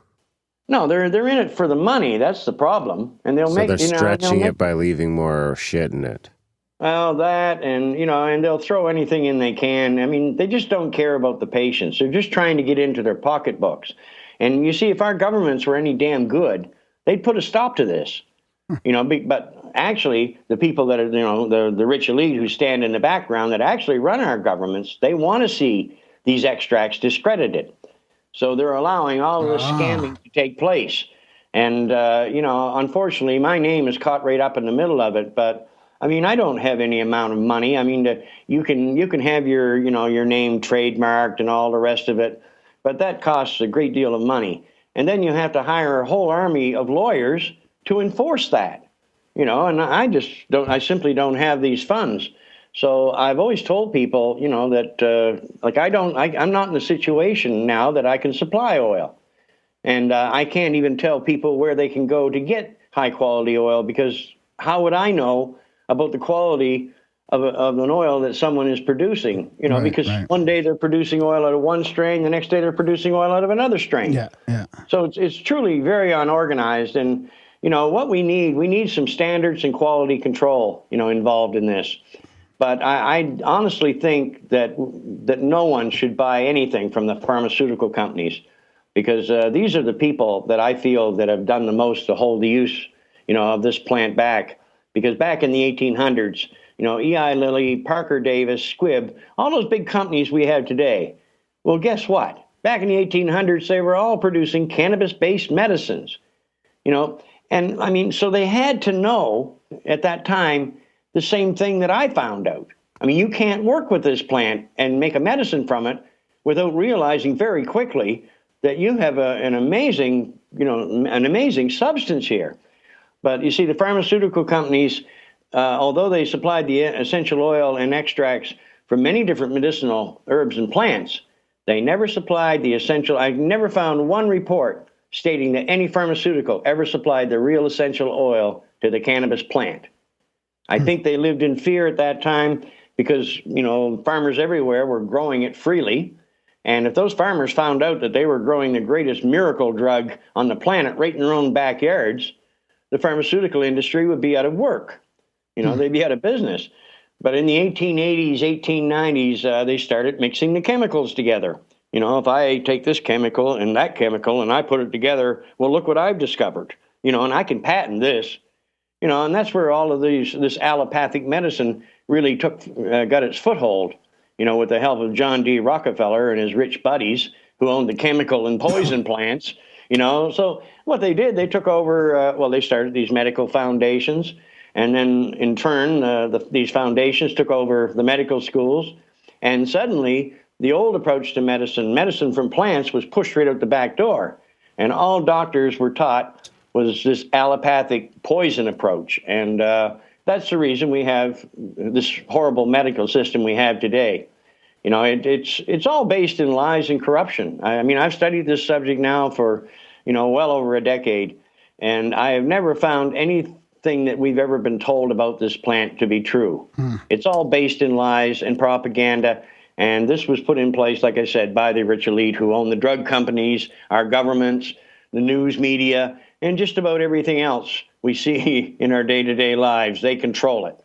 No, they're in it for the money. That's the problem, and they're stretching it by leaving more shit in it. Well, that and they'll throw anything in they can. I mean, they just don't care about the patients. They're just trying to get into their pocketbooks. And you see, if our governments were any damn good, they'd put a stop to this. But actually, the people that are the rich elite who stand in the background that actually run our governments, they want to see these extracts discredited. So they're allowing all of this scamming to take place. And, unfortunately, my name is caught right up in the middle of it. But, I mean, I don't have any amount of money. I mean, you can have your name trademarked and all the rest of it. But that costs a great deal of money. And then you have to hire a whole army of lawyers to enforce that. And I simply don't have these funds. So I've always told people, that I'm not in a situation now that I can supply oil. And I can't even tell people where they can go to get high quality oil, because how would I know about the quality of an oil that someone is producing? Because one day they're producing oil out of one strain, the next day they're producing oil out of another strain. Yeah. So it's truly very unorganized. And, what we need some standards and quality control, involved in this. But I honestly think that no one should buy anything from the pharmaceutical companies, because these are the people that I feel that have done the most to hold the use, of this plant back. Because back in the 1800s, Eli Lilly, Parker Davis, Squibb, all those big companies we have today. Well, guess what? Back in the 1800s, they were all producing cannabis-based medicines, And I mean, so they had to know at that time the same thing that I found out. I mean, you can't work with this plant and make a medicine from it without realizing very quickly that you have an amazing substance here. But you see, the pharmaceutical companies, although they supplied the essential oil and extracts from many different medicinal herbs and plants, they never supplied the essential. I never found one report stating that any pharmaceutical ever supplied the real essential oil to the cannabis plant. I think they lived in fear at that time because, farmers everywhere were growing it freely. And if those farmers found out that they were growing the greatest miracle drug on the planet right in their own backyards, the pharmaceutical industry would be out of work. They'd be out of business. But in the 1880s, 1890s, they started mixing the chemicals together. If I take this chemical and that chemical and I put it together, well, look what I've discovered, and I can patent this, and that's where all of this allopathic medicine really got its foothold, with the help of John D. Rockefeller and his rich buddies who owned the chemical and poison plants, So what they did, they took over, they started these medical foundations. And then in turn, these foundations took over the medical schools. And suddenly, the old approach to medicine from plants was pushed right out the back door. And all doctors were taught was this allopathic poison approach. And that's the reason we have this horrible medical system we have today. It's all based in lies and corruption. I mean, I've studied this subject now for, well over a decade. And I have never found anything that we've ever been told about this plant to be true. It's all based in lies and propaganda. And this was put in place, like I said, by the rich elite who own the drug companies, our governments, the news media, and just about everything else we see in our day-to-day lives. They control it.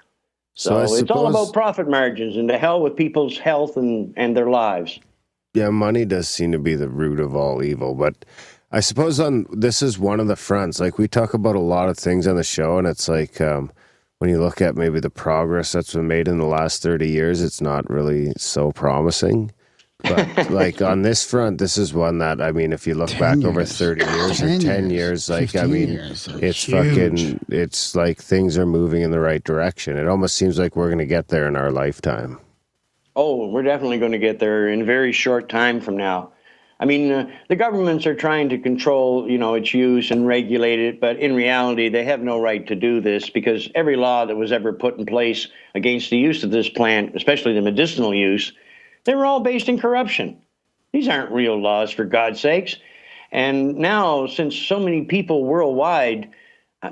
So it's all about profit margins and to hell with people's health and their lives. Yeah, money does seem to be the root of all evil. But I suppose this is one of the fronts. Like, we talk about a lot of things on the show, and it's like when you look at maybe the progress that's been made in the last 30 years, it's not really so promising. But like on this front, this is one that, I mean, if you look back over 30 years or 10 years, like, I mean, it's huge. It's like things are moving in the right direction. It almost seems like we're going to get there in our lifetime. Oh, we're definitely going to get there in a very short time from now. I mean, the governments are trying to control, its use and regulate it, but in reality, they have no right to do this because every law that was ever put in place against the use of this plant, especially the medicinal use, they were all based in corruption. These aren't real laws, for God's sakes. And now, since so many people worldwide,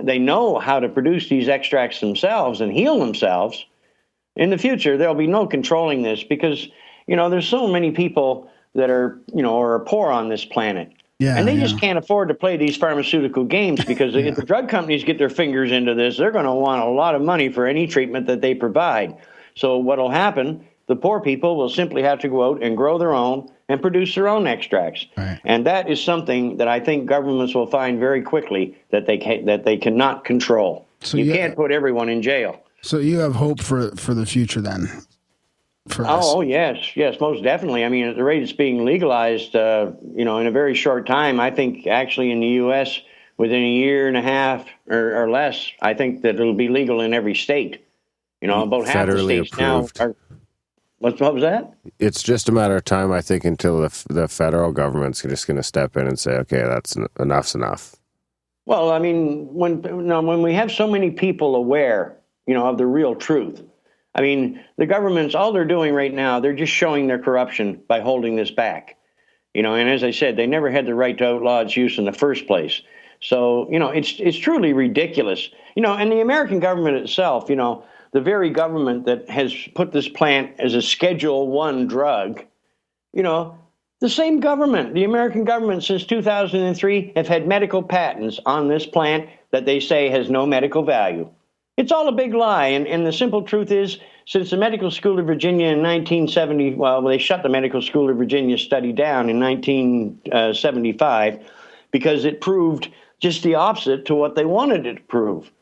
they know how to produce these extracts themselves and heal themselves, in the future, there'll be no controlling this because, there's so many people that are, are poor on this planet. Yeah, and they just can't afford to play these pharmaceutical games because if the drug companies get their fingers into this, they're going to want a lot of money for any treatment that they provide. So what'll happen, the poor people will simply have to go out and grow their own and produce their own extracts. Right. And that is something that I think governments will find very quickly that they cannot control. So you can't put everyone in jail. So you have hope for the future then? Oh, yes, most definitely. I mean, at the rate it's being legalized, in a very short time, I think actually in the U.S., within a year and a half or less, I think that it'll be legal in every state. About half the states approved. Now are. What was that? It's just a matter of time, I think, until the federal government's just going to step in and say, okay, enough's enough. Well, I mean, when we have so many people aware, of the real truth, I mean, the governments, all they're doing right now, they're just showing their corruption by holding this back. And as I said, they never had the right to outlaw its use in the first place. So, it's truly ridiculous. And the American government itself, the very government that has put this plant as a Schedule I drug, the same government, the American government since 2003 have had medical patents on this plant that they say has no medical value. It's all a big lie. And the simple truth is, since the Medical School of Virginia in 1970, they shut the Medical School of Virginia study down in 1975 because it proved just the opposite to what they wanted it to prove.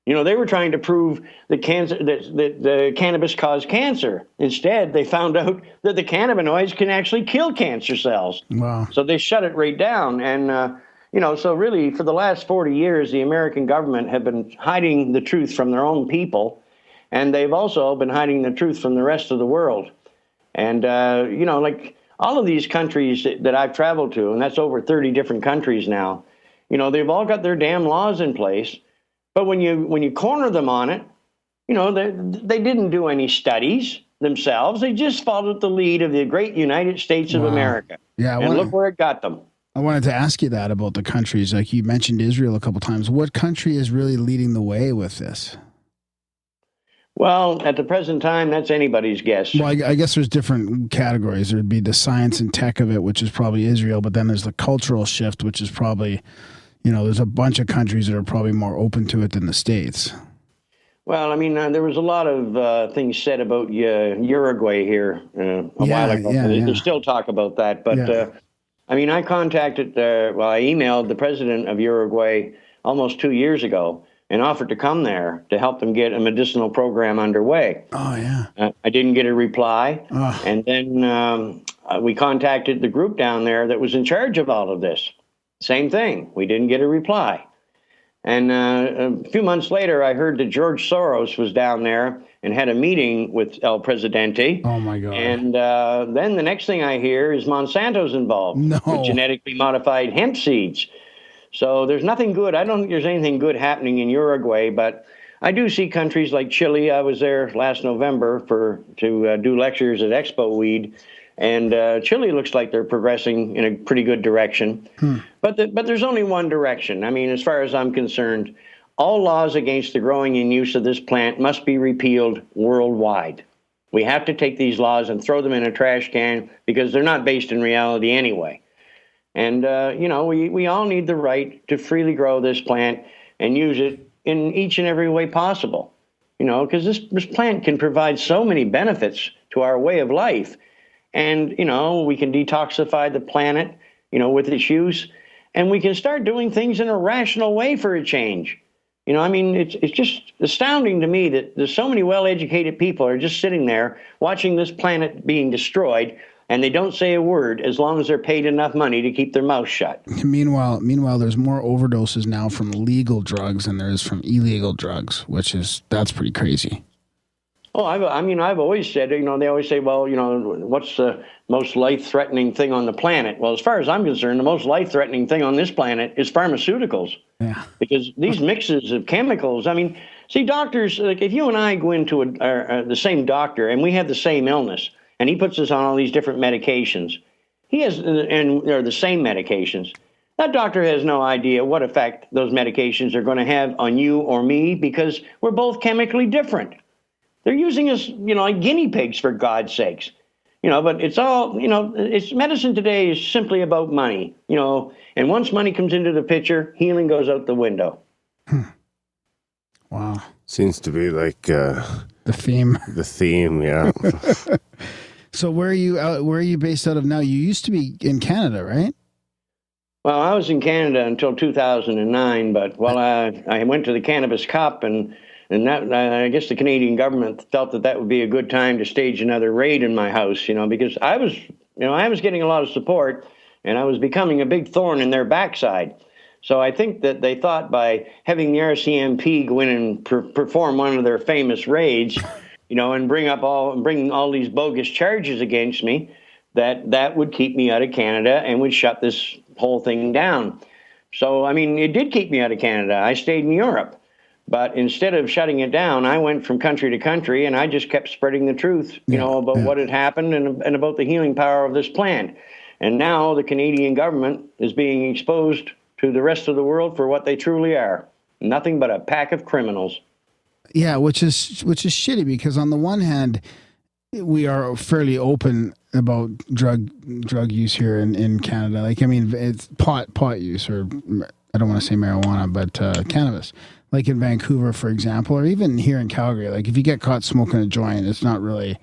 They were trying to prove that the cannabis caused cancer. Instead, they found out that the cannabinoids can actually kill cancer cells. Wow. So they shut it right down. And, so really for the last 40 years, the American government have been hiding the truth from their own people. And they've also been hiding the truth from the rest of the world. And, like all of these countries that I've traveled to, and that's over 30 different countries now, they've all got their damn laws in place. But when you corner them on it, they didn't do any studies themselves. They just followed the lead of the great United States of America. Yeah, and look where it got them. I wanted to ask you that about the countries. Like you mentioned Israel a couple times. What country is really leading the way with this? Well, at the present time, that's anybody's guess. Well, I guess there's different categories. There'd be the science and tech of it, which is probably Israel, but then there's the cultural shift, which is probably, there's a bunch of countries that are probably more open to it than the States. Well, I mean, there was a lot of things said about Uruguay here a while ago. They still talk about that. But, I mean, I emailed the president of Uruguay almost 2 years ago and offered to come there to help them get a medicinal program underway. Oh, yeah. I didn't get a reply. Oh. And then we contacted the group down there that was in charge of all of this. Same thing. We didn't get a reply. And a few months later, I heard that George Soros was down there and had a meeting with El Presidente. Oh, my God. And then the next thing I hear is Monsanto's involved with genetically modified hemp seeds. So there's nothing good. I don't think there's anything good happening in Uruguay, but I do see countries like Chile. I was there last November to do lectures at Expo Weed. And Chile looks like they're progressing in a pretty good direction. But there's only one direction. I mean, as far as I'm concerned, all laws against the growing and use of this plant must be repealed worldwide. We have to take these laws and throw them in a trash can because they're not based in reality anyway. And, we all need the right to freely grow this plant and use it in each and every way possible. Because this plant can provide so many benefits to our way of life. And, we can detoxify the planet, with its use. And we can start doing things in a rational way for a change. It's just astounding to me that there's so many well-educated people are just sitting there watching this planet being destroyed, and they don't say a word as long as they're paid enough money to keep their mouth shut. Meanwhile, there's more overdoses now from legal drugs than there is from illegal drugs, that's pretty crazy. Oh, I've always said, they always say, well, what's the most life-threatening thing on the planet? Well, as far as I'm concerned, the most life-threatening thing on this planet is pharmaceuticals. Yeah. Because these mixes of chemicals, see, doctors, like if you and I go into the same doctor and we have the same illness, and he puts us on all these different medications, and they're the same medications, that doctor has no idea what effect those medications are going to have on you or me because we're both chemically different. They're using us, like guinea pigs, for God's sakes. But it's all, it's medicine today is simply about money, and once money comes into the picture, healing goes out the window. Wow. Seems to be like the theme. The theme, yeah. So where are you based out of now? You used to be in Canada, right? Well, I was in Canada until 2009, but I went to the Cannabis Cup and that, I guess the Canadian government felt that would be a good time to stage another raid in my house, because I was getting a lot of support and I was becoming a big thorn in their backside. So I think that they thought by having the RCMP go in and perform one of their famous raids, and bring all these bogus charges against me, that would keep me out of Canada and would shut this whole thing down. So, it did keep me out of Canada. I stayed in Europe. But instead of shutting it down, I went from country to country, and I just kept spreading the truth, about what had happened and about the healing power of this plant. And now the Canadian government is being exposed to the rest of the world for what they truly are, nothing but a pack of criminals. Yeah, which is shitty because on the one hand, we are fairly open about drug use here in Canada. It's pot use, or I don't want to say marijuana, but cannabis. Like in Vancouver, for example, or even here in Calgary, like if you get caught smoking a joint, it's not really,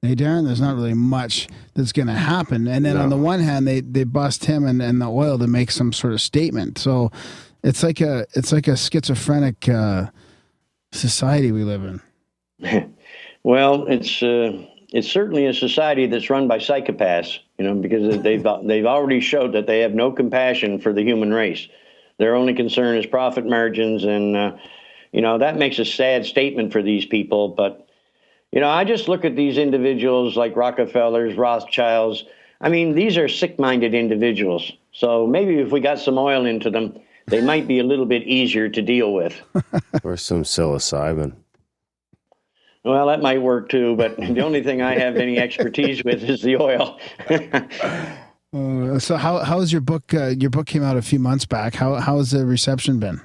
Darren, there's not really much that's going to happen. And then on the one hand, they bust him and the oil to make some sort of statement. So it's like a schizophrenic society we live in. Well, it's certainly a society that's run by psychopaths, because they've already showed that they have no compassion for the human race. Their only concern is profit margins, and, that makes a sad statement for these people. But, I just look at these individuals like Rockefellers, Rothschilds. These are sick-minded individuals. So maybe if we got some oil into them, they might be a little bit easier to deal with. Or some psilocybin. Well, that might work too, but the only thing I have any expertise with is the oil. So how is your book? Your book came out a few months back. How has the reception been?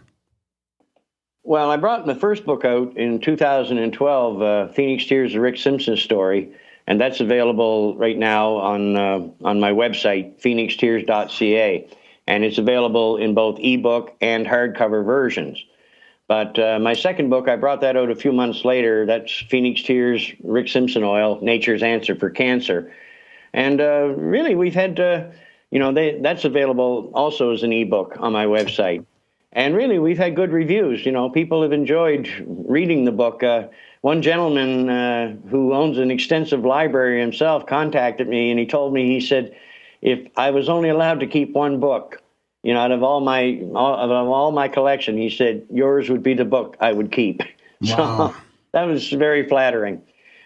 Well, I brought my first book out in 2012, Phoenix Tears, the Rick Simpson story, and that's available right now on my website, phoenixtears.ca, and it's available in both ebook and hardcover versions. But my second book, I brought that out a few months later. That's Phoenix Tears, Rick Simpson Oil, Nature's Answer for Cancer. And really, we've had, that's available also as an ebook on my website. And really, we've had good reviews. People have enjoyed reading the book. One gentleman who owns an extensive library himself contacted me, and he told me, he said, if I was only allowed to keep one book, out of all my collection, he said, yours would be the book I would keep. Wow. So that was very flattering.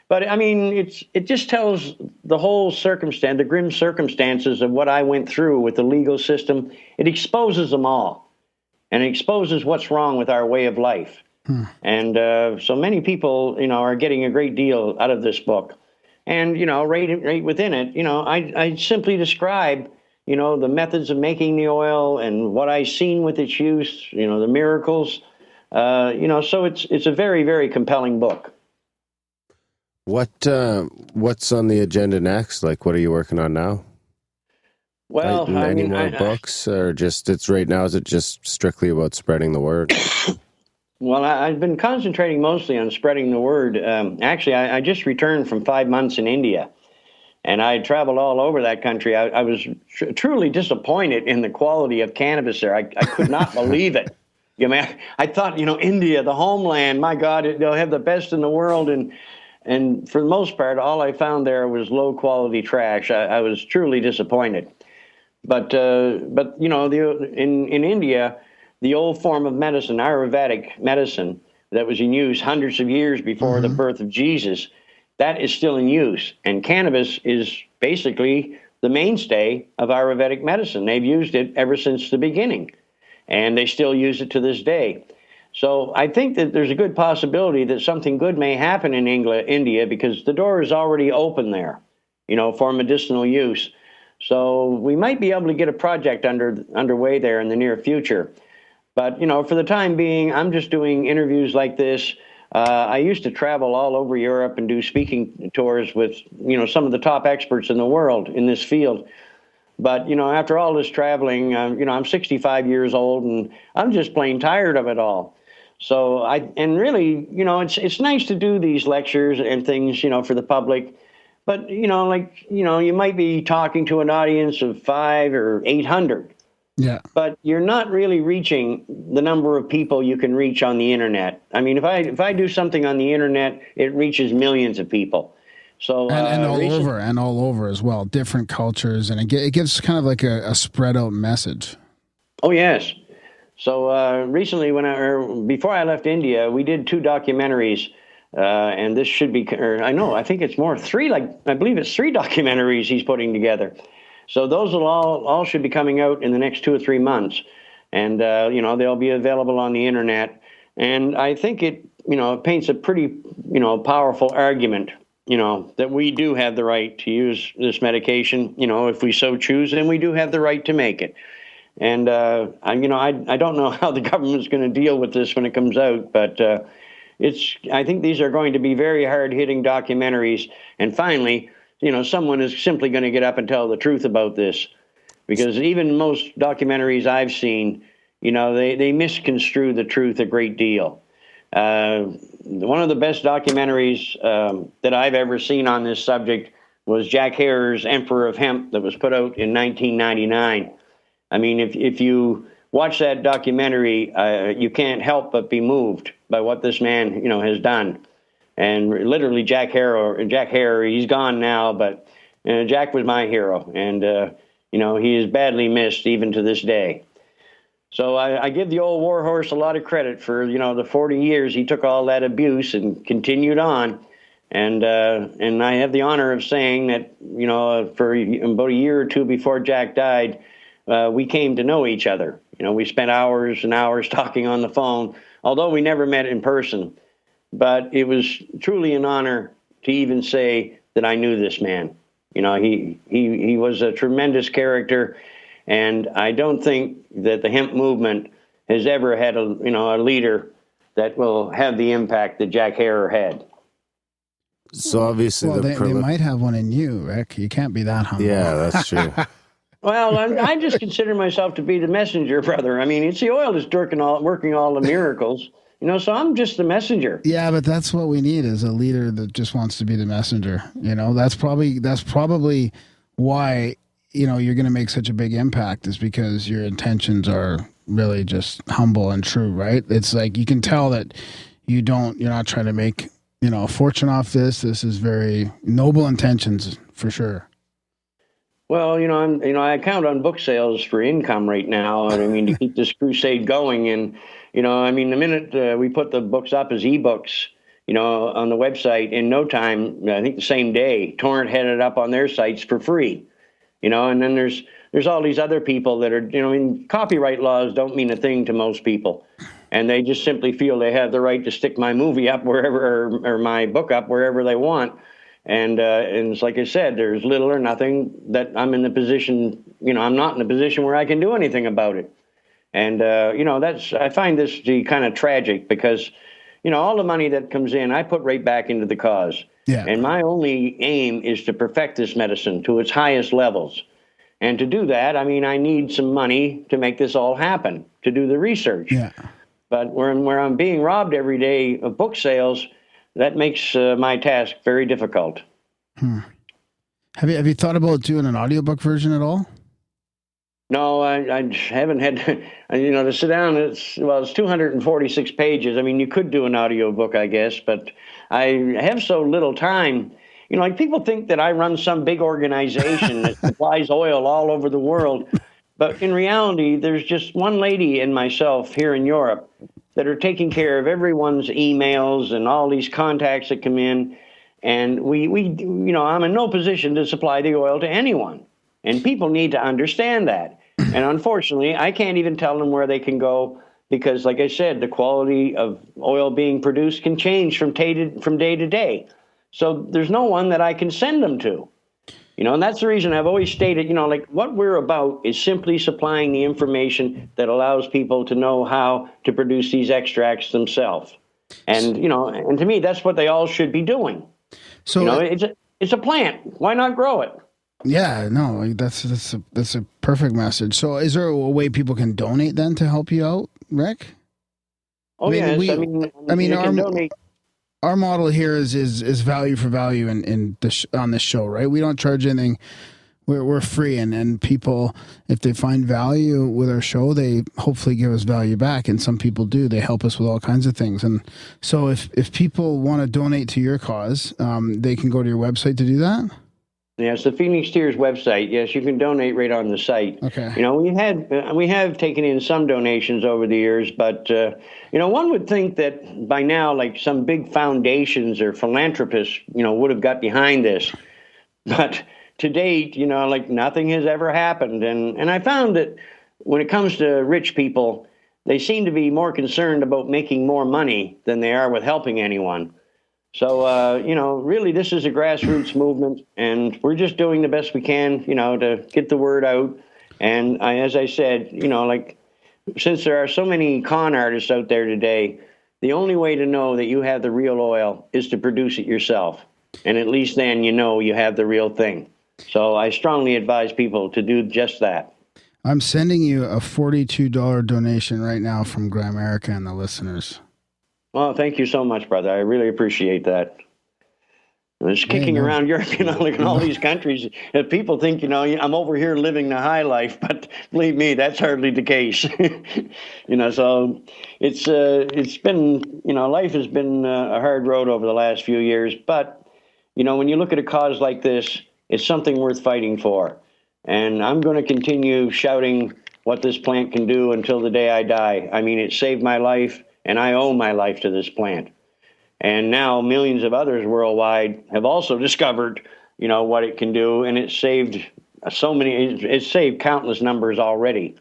But I mean, it just tells the whole circumstance, the grim circumstances of what I went through with the legal system. It exposes them all. And it exposes what's wrong with our way of life. And so many people, are getting a great deal out of this book. And, right within it, I simply describe, the methods of making the oil and what I've seen with its use, the miracles. So it's a very, very compelling book. What's on the agenda next? Like, what are you working on now? Well, any more books, or just it's right now? Is it just strictly about spreading the word? Well, I've been concentrating mostly on spreading the word. Actually, I just returned from 5 months in India, and I traveled all over that country. I was truly disappointed in the quality of cannabis there. I could not believe it. I thought, India, the homeland, my God, they'll have the best in the world, and for the most part, all I found there was low quality trash. I was truly disappointed. But in India, the old form of medicine, Ayurvedic medicine, that was in use hundreds of years before the birth of Jesus, that is still in use. And cannabis is basically the mainstay of Ayurvedic medicine. They've used it ever since the beginning, and they still use it to this day. So I think that there's a good possibility that something good may happen in India, because the door is already open there, for medicinal use. So we might be able to get a project underway there in the near future. But, for the time being, I'm just doing interviews like this. I used to travel all over Europe and do speaking tours with, some of the top experts in the world in this field. But, after all this traveling, I'm 65 years old, and I'm just plain tired of it all. So really, it's nice to do these lectures and things, for the public. But, you might be talking to an audience of 500 or 800. Yeah. But you're not really reaching the number of people you can reach on the internet. I mean, if I do something on the internet, it reaches millions of people. So and all over as well, different cultures, and it gives kind of like a spread out message. Oh yes. So recently, before I left India, we did 2 documentaries. And this should be, I think it's more 3, I believe it's 3 documentaries he's putting together. So those will all should be coming out in the next 2 or 3 months. And, they'll be available on the internet. And I think it paints a pretty, powerful argument, that we do have the right to use this medication, if we so choose, and we do have the right to make it. And, I don't know how the government's going to deal with this when it comes out, but, I think these are going to be very hard-hitting documentaries. And finally, someone is simply going to get up and tell the truth about this. Because even most documentaries I've seen, they misconstrue the truth a great deal. One of the best documentaries that I've ever seen on this subject was Jack Herer's Emperor of Hemp, that was put out in 1999. I mean, if you watch that documentary, you can't help but be moved by what this man, has done. And literally, Jack Herer, he's gone now, but Jack was my hero, and he is badly missed even to this day. So I give the old warhorse a lot of credit for the 40 years he took all that abuse and continued on. And I have the honor of saying that for about a year or 2 before Jack died, we came to know each other. We spent hours and hours talking on the phone, although we never met in person. but it was truly an honor to even say that I knew this man. He was a tremendous character, and I don't think that the hemp movement has ever had a leader that will have the impact that Jack Herer had. So obviously, well, they might have one in you, Rick. You can't be that humble. Yeah, that's true. Well, I just consider myself to be the messenger, brother. I mean, it's the oil that's working all the miracles. So I'm just the messenger. Yeah, but that's what we need is a leader that just wants to be the messenger. That's probably why, you're going to make such a big impact is because your intentions are really just humble and true, right? It's like you can tell that you're not trying to make, a fortune off this. This is very noble intentions for sure. Well, I count on book sales for income right now. And I mean, to keep this crusade going. And, the minute we put the books up as ebooks, on the website, in no time, I think the same day, Torrent had it up on their sites for free, and then there's all these other people that are, copyright laws don't mean a thing to most people. And they just simply feel they have the right to stick my movie up wherever, or my book up wherever they want. And it's like I said, there's little or nothing that I'm in the position, I'm not in a position where I can do anything about it. And, I find this to be kind of tragic because, all the money that comes in, I put right back into the cause. Yeah. And my only aim is to perfect this medicine to its highest levels. And to do that, I need some money to make this all happen, to do the research. Yeah. But where I'm being robbed every day of book sales, that makes my task very difficult. Have you thought about doing an audiobook version at all? No, I haven't had, to sit down. It's 246 pages. You could do an audiobook, I guess, but I have so little time. Like people think that I run some big organization that supplies oil all over the world. But in reality, there's just one lady and myself here in Europe that are taking care of everyone's emails and all these contacts that come in. And we I'm in no position to supply the oil to anyone. And people need to understand that. And unfortunately, I can't even tell them where they can go because, like I said, the quality of oil being produced can change from day to day. So there's no one that I can send them to. And that's the reason I've always stated, what we're about is simply supplying the information that allows people to know how to produce these extracts themselves. And, and to me, that's what they all should be doing. So it's a plant. Why not grow it? Yeah, no, that's a perfect message. So is there a way people can donate then to help you out, Rick? Oh, yes. Our model here is value for value on this show, right? We don't charge anything. We're free, and people, if they find value with our show, they hopefully give us value back. And some people do. They help us with all kinds of things. And so if people want to donate to your cause, they can go to your website to do that? Yes, the Phoenix Tears website. Yes, you can donate right on the site. Okay. We have taken in some donations over the years, but one would think that by now, like some big foundations or philanthropists, would have got behind this. But to date, nothing has ever happened. And I found that when it comes to rich people, they seem to be more concerned about making more money than they are with helping anyone. So, really, this is a grassroots movement, and we're just doing the best we can, to get the word out. And as I said, since there are so many con artists out there today, the only way to know that you have the real oil is to produce it yourself. And at least then you have the real thing. So I strongly advise people to do just that. I'm sending you a $42 donation right now from Grimerica and the listeners. Well, thank you so much, brother. I really appreciate that. It's kicking around Europe, in all these countries. People think, I'm over here living the high life, but believe me, that's hardly the case. So it's been, life has been a hard road over the last few years. But, when you look at a cause like this, it's something worth fighting for. And I'm going to continue shouting what this plant can do until the day I die. It saved my life. And I owe my life to this plant. And now millions of others worldwide have also discovered, what it can do. And it's saved it's saved countless numbers already,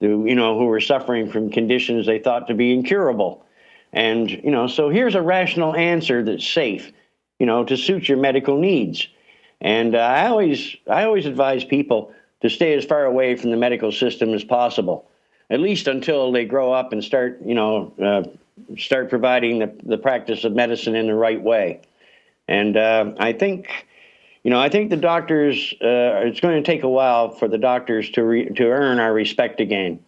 who were suffering from conditions they thought to be incurable. And, so here's a rational answer that's safe, to suit your medical needs. And I always advise people to stay as far away from the medical system as possible, at least until they grow up and start providing the practice of medicine in the right way. And I think the doctors, it's going to take a while for the doctors to earn our respect again.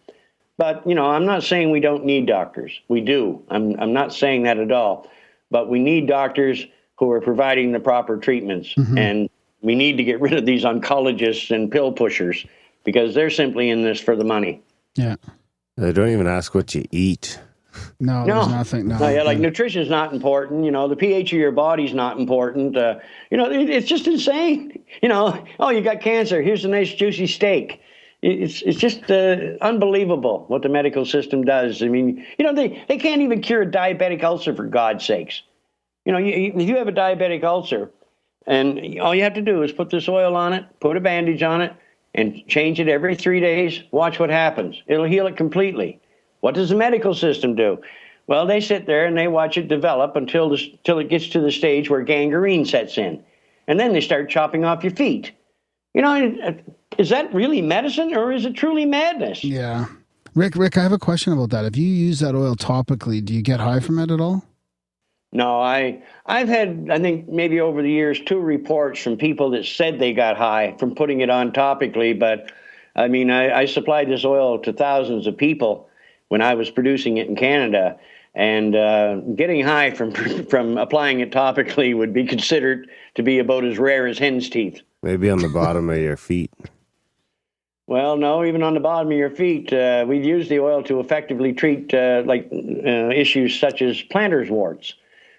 But, I'm not saying we don't need doctors. We do. I'm not saying that at all. But we need doctors who are providing the proper treatments. Mm-hmm. And we need to get rid of these oncologists and pill pushers because they're simply in this for the money. Yeah. They don't even ask what you eat. No, there's nothing. No, like nutrition is not important. The pH of your body's not important. It's just insane. Oh, you got cancer. Here's a nice juicy steak. It's just unbelievable what the medical system does. I mean, they can't even cure a diabetic ulcer, for God's sakes. If you have a diabetic ulcer, and all you have to do is put this oil on it, put a bandage on it, and change it every 3 days. Watch what happens. It'll heal it completely. What does the medical system do? Well, they sit there and they watch it develop until it gets to the stage where gangrene sets in. And then they start chopping off your feet. Is that really medicine or is it truly madness? Yeah. Rick, I have a question about that. If you use that oil topically, do you get high from it at all? No, I've had, I think maybe over the years, 2 reports from people that said they got high from putting it on topically. But I mean, I supplied this oil to thousands of people when I was producing it in Canada, and getting high from applying it topically would be considered to be about as rare as hen's teeth. Maybe on the bottom of your feet. Well, no, even on the bottom of your feet. We've used the oil to effectively treat issues such as plantar's warts.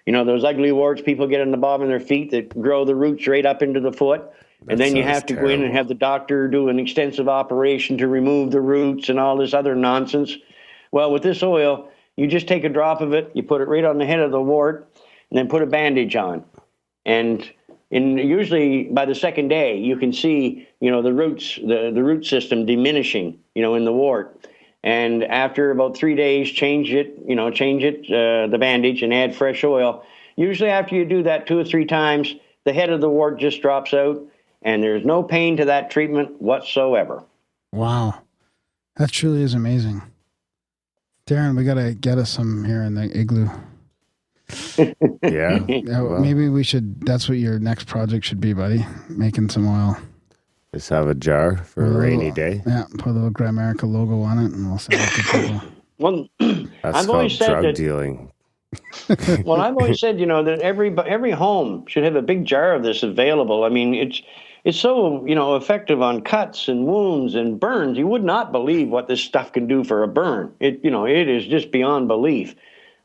Those ugly warts people get on the bottom of their feet that grow the roots right up into the foot. And then you have to go in and have the doctor do an extensive operation to remove the roots and all this other nonsense. Well, with this oil, you just take a drop of it, you put it right on the head of the wart, and then put a bandage on. And usually by the second day, you can see, the roots, the root system diminishing, in the wart. And after about 3 days, change the bandage and add fresh oil. Usually after you do that 2 or 3 times, the head of the wart just drops out, and there's no pain to that treatment whatsoever. Wow. That truly is amazing. Darren, we got to get us some here in the igloo. Yeah. Well, maybe we should, that's what your next project should be, buddy. Making some oil. Just have a jar for a rainy day. Yeah, put a little Grimerica logo on it and we'll send it to people. Well, that's I've always called said drug dealing. Well, I've always said, that every home should have a big jar of this available. I mean, it's so, effective on cuts and wounds and burns. You would not believe what this stuff can do for a burn. It is just beyond belief.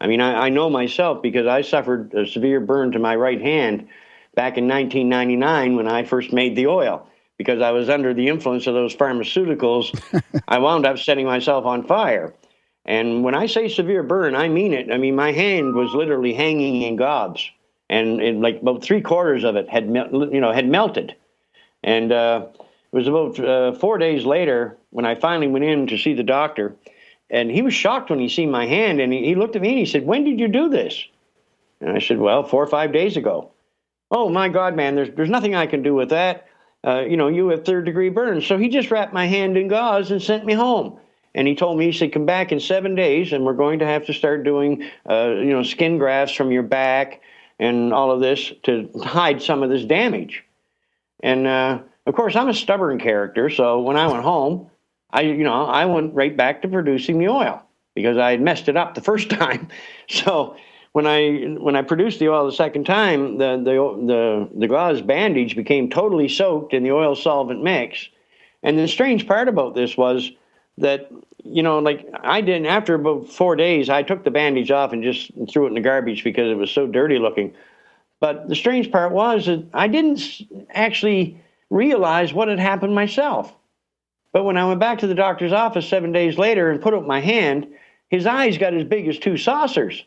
I mean, I know myself because I suffered a severe burn to my right hand back in 1999 when I first made the oil. Because I was under the influence of those pharmaceuticals, I wound up setting myself on fire. And when I say severe burn, I mean it. I mean, my hand was literally hanging in gobs. And like about 3/4 of it had melted. And it was about 4 days later when I finally went in to see the doctor. And he was shocked when he seen my hand. And he looked at me and he said, "When did you do this?" And I said, "Well, 4 or 5 days ago." "Oh, my God, man, there's nothing I can do with that. You have 3rd-degree burns." So he just wrapped my hand in gauze and sent me home. And he told me, he said, "Come back in 7 days, and we're going to have to start doing, skin grafts from your back and all of this to hide some of this damage." And, of course, I'm a stubborn character. So when I went home, I went right back to producing the oil because I had messed it up the first time. So when I produced the oil the second time, the gauze bandage became totally soaked in the oil solvent mix. And the strange part about this was that, after about 4 days, I took the bandage off and just threw it in the garbage because it was so dirty looking. But the strange part was that I didn't actually realize what had happened myself. But when I went back to the doctor's office 7 days later and put up my hand, his eyes got as big as 2 saucers.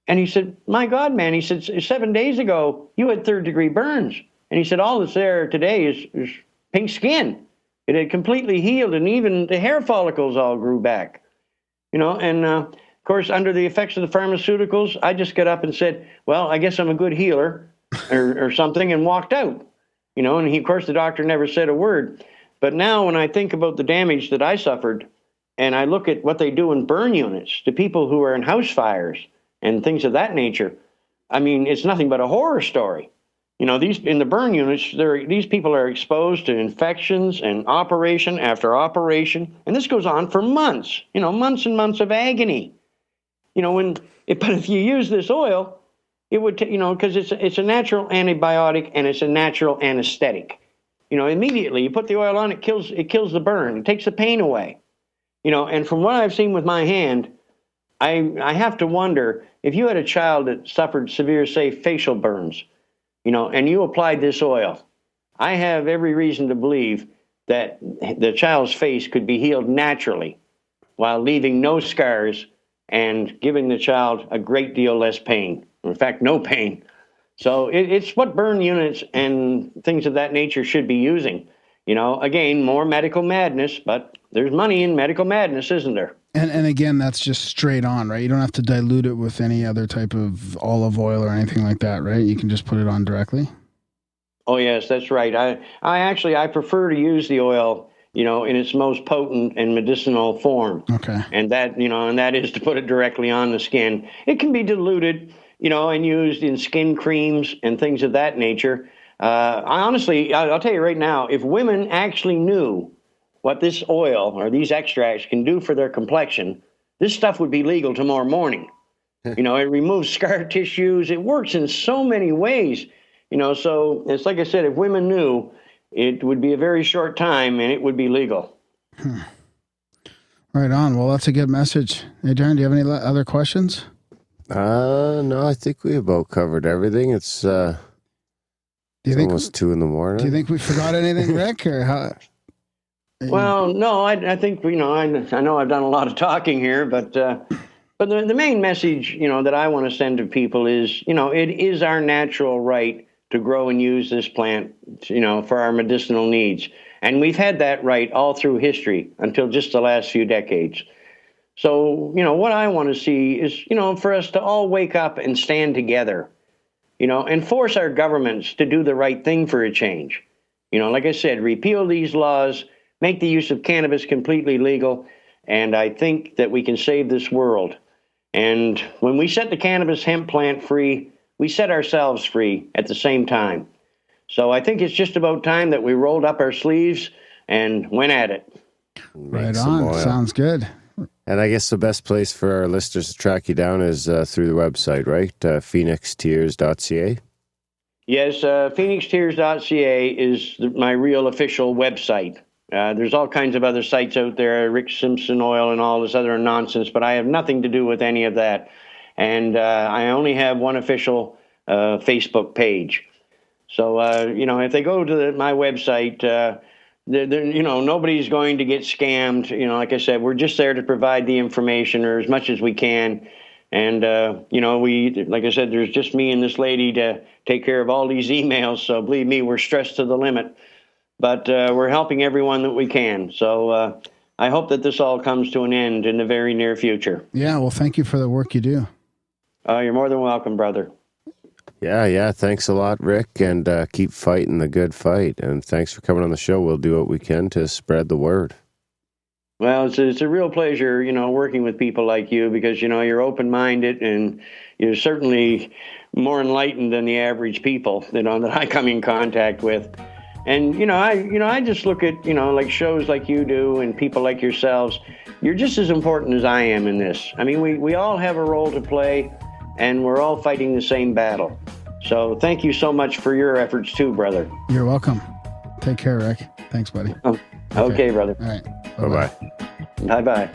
And he said, "My God, man," he said, "7 days ago, you had 3rd-degree burns." And he said, "All that's there today is pink skin. It had completely healed, and even the hair follicles all grew back." And of course, under the effects of the pharmaceuticals, I just got up and said, well, I guess I'm a good healer or something, and walked out. And of course, the doctor never said a word. But now when I think about the damage that I suffered, and I look at what they do in burn units to people who are in house fires and things of that nature, I mean, it's nothing but a horror story. These in the burn units, these people are exposed to infections and operation after operation, and this goes on for months. Months and months of agony. But if you use this oil, it would, because it's a natural antibiotic and it's a natural anesthetic. Immediately you put the oil on, it kills the burn. It takes the pain away. And from what I've seen with my hand, I have to wonder if you had a child that suffered severe, say, facial burns, and you applied this oil, I have every reason to believe that the child's face could be healed naturally while leaving no scars and giving the child a great deal less pain. In fact, no pain. So it's what burn units and things of that nature should be using. Again, more medical madness, but there's money in medical madness, isn't there? And again, that's just straight on, right? You don't have to dilute it with any other type of olive oil or anything like that, right? You can just put it on directly. Oh, yes, that's right. I prefer to use the oil, in its most potent and medicinal form. Okay. And that is to put it directly on the skin. It can be diluted, and used in skin creams and things of that nature. I'll tell you right now, if women actually knew what this oil or these extracts can do for their complexion, this stuff would be legal tomorrow morning. It removes scar tissues. It works in so many ways. So it's like I said, if women knew, it would be a very short time and it would be legal. Right on. Well, that's a good message. Hey, Darren, do you have any other questions? No, I think we about covered everything. It's almost 2 a.m. Do you think we forgot anything, Rick, or how? Well, no, I think, I know I've done a lot of talking here, but the main message, that I want to send to people is, it is our natural right to grow and use this plant, for our medicinal needs. And we've had that right all through history until just the last few decades. So, what I want to see is, for us to all wake up and stand together, and force our governments to do the right thing for a change. Like I said, repeal these laws, make the use of cannabis completely legal, and I think that we can save this world. And when we set the cannabis hemp plant free, we set ourselves free at the same time. So I think it's just about time that we rolled up our sleeves and went at it. Right on. Sounds good. And I guess the best place for our listeners to track you down is through the website, right? phoenixtears.ca. Yes, phoenixtears.ca is my real official website. There's all kinds of other sites out there, Rick Simpson Oil and all this other nonsense, but I have nothing to do with any of that. And I only have one official Facebook page. So, if they go to my website, nobody's going to get scammed. Like I said, we're just there to provide the information or as much as we can. And, like I said, there's just me and this lady to take care of all these emails. So believe me, we're stressed to the limit. But we're helping everyone that we can. So I hope that this all comes to an end in the very near future. Yeah, well, thank you for the work you do. You're more than welcome, brother. Yeah. Thanks a lot, Rick, and keep fighting the good fight. And thanks for coming on the show. We'll do what we can to spread the word. Well, it's a real pleasure, working with people like you because, you're open-minded and you're certainly more enlightened than the average people, that I come in contact with. And, I just look at, like shows like you do and people like yourselves. You're just as important as I am in this. I mean, we all have a role to play and we're all fighting the same battle. So thank you so much for your efforts too, brother. You're welcome. Take care, Rick. Thanks, buddy. Okay, brother. All right. Bye-bye. Bye-bye.